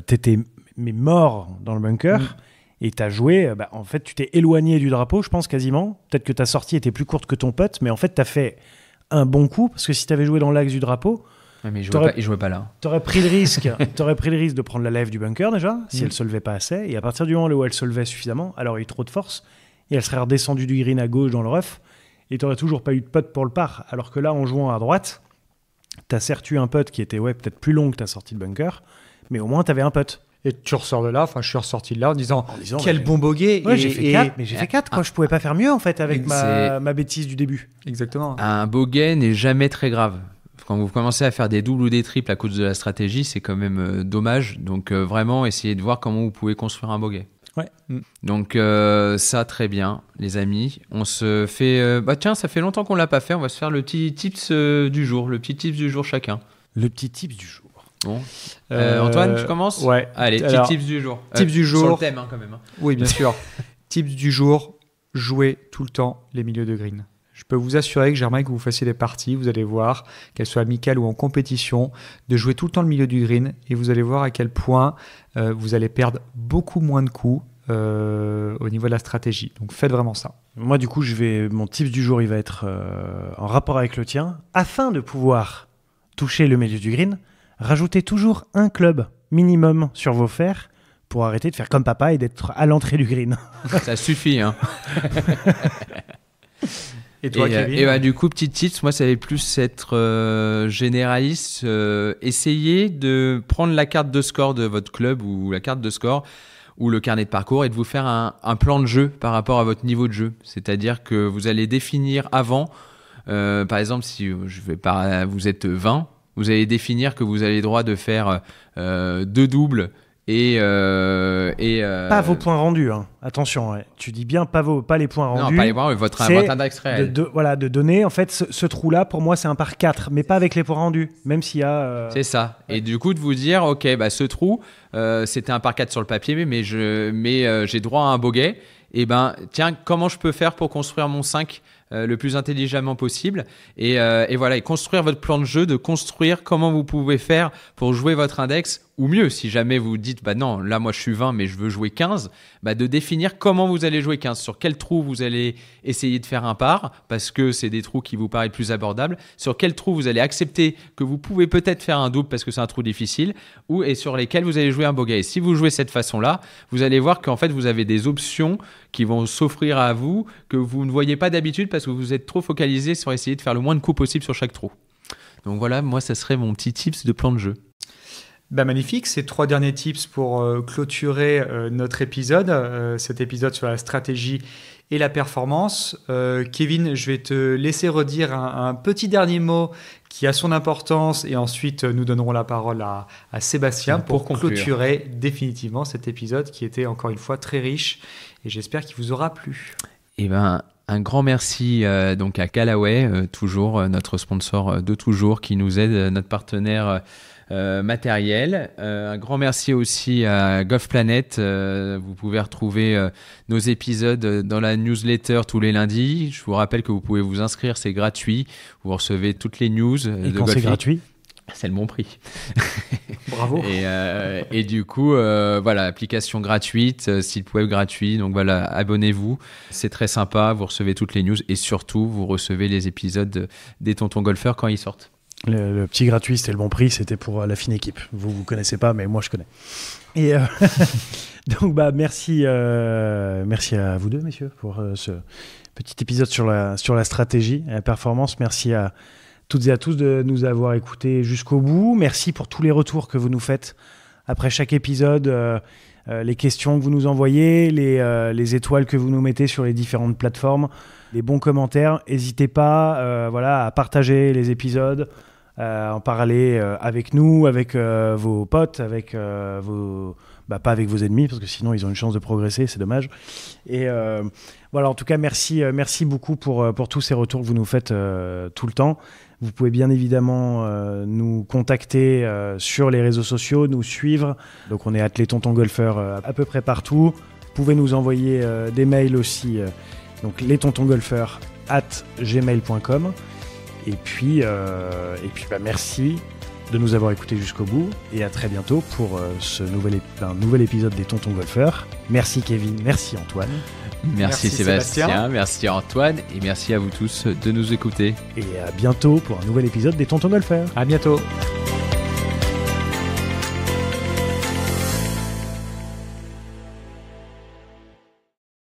t'étais mort dans le bunker et t'as joué, en fait tu t'es éloigné du drapeau, je pense quasiment, peut-être que ta sortie était plus courte que ton putt, mais en fait t'as fait un bon coup, parce que si t'avais joué dans l'axe du drapeau, mais il jouait pas là. T'aurais pris le risque de prendre la lèvre du bunker déjà, si elle se levait pas assez, et à partir du moment où elle se levait suffisamment, alors il y a eu trop de force, et elle serait redescendue du green à gauche dans le rough, et t'aurais toujours pas eu de putt pour le par, alors que là en jouant à droite, t'as certes eu un putt qui était peut-être plus long que ta sortie de bunker, mais au moins t'avais un putt. Et tu ressors de là, je suis ressorti de là en disant quel bon bogey. Ouais, j'ai fait 4, mais j'ai fait 4 quoi. Je pouvais pas faire mieux en fait avec ma bêtise du début. Exactement. Un bogey n'est jamais très grave. Quand vous commencez à faire des doubles ou des triples à cause de la stratégie, c'est quand même dommage. Donc vraiment, essayez de voir comment vous pouvez construire un bogey. Ouais. Donc ça, très bien, les amis. On se fait... tiens, ça fait longtemps qu'on l'a pas fait. On va se faire le petit tips du jour. Le petit tips du jour chacun. Le petit tips du jour. Bon. Antoine, tu commences ? Ouais. Allez, petit tips du jour. Tips du jour. Sur le thème, quand même. Oui, bien sûr. Tips du jour, jouez tout le temps les milieux de green. Je peux vous assurer que j'aimerais que vous fassiez des parties, vous allez voir, qu'elles soient amicales ou en compétition, de jouer tout le temps le milieu du green et vous allez voir à quel point vous allez perdre beaucoup moins de coups au niveau de la stratégie. Donc faites vraiment ça. Moi, du coup, mon tips du jour, il va être en rapport avec le tien. Afin de pouvoir toucher le milieu du green, rajoutez toujours un club minimum sur vos fers pour arrêter de faire comme papa et d'être à l'entrée du green. Ça suffit, hein. Et toi, Kevin? Et du coup, petit tips, moi, ça va plus être généraliste. Essayez de prendre la carte de score de votre club ou la carte de score ou le carnet de parcours et de vous faire un plan de jeu par rapport à votre niveau de jeu. C'est-à-dire que vous allez définir avant, par exemple, si vous êtes 20, vous allez définir que vous avez le droit de faire 2 doubles et pas vos points rendus, hein. Attention, ouais. Tu dis bien pas les points rendus. Non, pas les points, votre index réel. De donner, en fait, ce trou-là, pour moi, c'est un par 4, mais pas avec les points rendus, même s'il y a... C'est ça. Ouais. Et du coup, de vous dire, ok, ce trou, c'était un par 4 sur le papier, mais j'ai droit à un bogey. Et tiens, comment je peux faire pour construire mon 5 le plus intelligemment possible et voilà, et construire votre plan de jeu, de construire comment vous pouvez faire pour jouer votre index, ou mieux, si jamais vous dites, non, là, moi, je suis 20, mais je veux jouer 15, de définir comment vous allez jouer 15, sur quel trou vous allez essayer de faire un par, parce que c'est des trous qui vous paraissent plus abordables, sur quel trou vous allez accepter que vous pouvez peut-être faire un double parce que c'est un trou difficile, et sur lesquels vous allez jouer un bogey. Et si vous jouez de cette façon-là, vous allez voir qu'en fait, vous avez des options qui vont s'offrir à vous, que vous ne voyez pas d'habitude parce que vous êtes trop focalisé sur essayer de faire le moins de coups possible sur chaque trou. Donc voilà, moi, ça serait mon petit tips de plan de jeu. Magnifique, ces 3 derniers tips pour clôturer notre épisode, cet épisode sur la stratégie et la performance. Kevin, je vais te laisser redire un petit dernier mot qui a son importance et ensuite nous donnerons la parole à Sébastien pour clôturer définitivement cet épisode qui était encore une fois très riche et j'espère qu'il vous aura plu. Un grand merci donc à Callaway, toujours notre sponsor de toujours, qui nous aide, notre partenaire matériel. Un grand merci aussi à Golf Planet. Vous pouvez retrouver nos épisodes dans la newsletter tous les lundis. Je vous rappelle que vous pouvez vous inscrire, c'est gratuit. Vous recevez toutes les news. Et quand c'est gratuit ? C'est le bon prix. Bravo. Et du coup, voilà, application gratuite, site web gratuit. Donc voilà, abonnez-vous. C'est très sympa. Vous recevez toutes les news et surtout, vous recevez les épisodes des Tontons Golfeurs quand ils sortent. Le petit gratuit, c'était le bon prix. C'était pour la fine équipe. Vous connaissez pas, mais moi, je connais. Et donc, merci à vous deux, messieurs, pour ce petit épisode sur la stratégie et la performance. Merci à toutes et à tous de nous avoir écoutés jusqu'au bout. Merci pour tous les retours que vous nous faites après chaque épisode, les questions que vous nous envoyez, les étoiles que vous nous mettez sur les différentes plateformes, les bons commentaires. N'hésitez pas à partager les épisodes, en parler avec nous, avec vos potes, avec pas avec vos ennemis, parce que sinon ils ont une chance de progresser, c'est dommage. Et voilà, en tout cas, merci beaucoup pour tous ces retours que vous nous faites tout le temps. Vous pouvez bien évidemment nous contacter sur les réseaux sociaux, nous suivre. Donc on est @ les Tontons Golfeurs à peu près partout. Vous pouvez nous envoyer des mails aussi, donc letontongolfeurs@gmail.com. Et puis merci de nous avoir écoutés jusqu'au bout et à très bientôt pour un nouvel épisode des Tontons Golfeurs. Merci Kevin, merci Antoine. Merci Sébastien, merci Antoine et merci à vous tous de nous écouter. Et à bientôt pour un nouvel épisode des Tontons Golfeurs. À bientôt.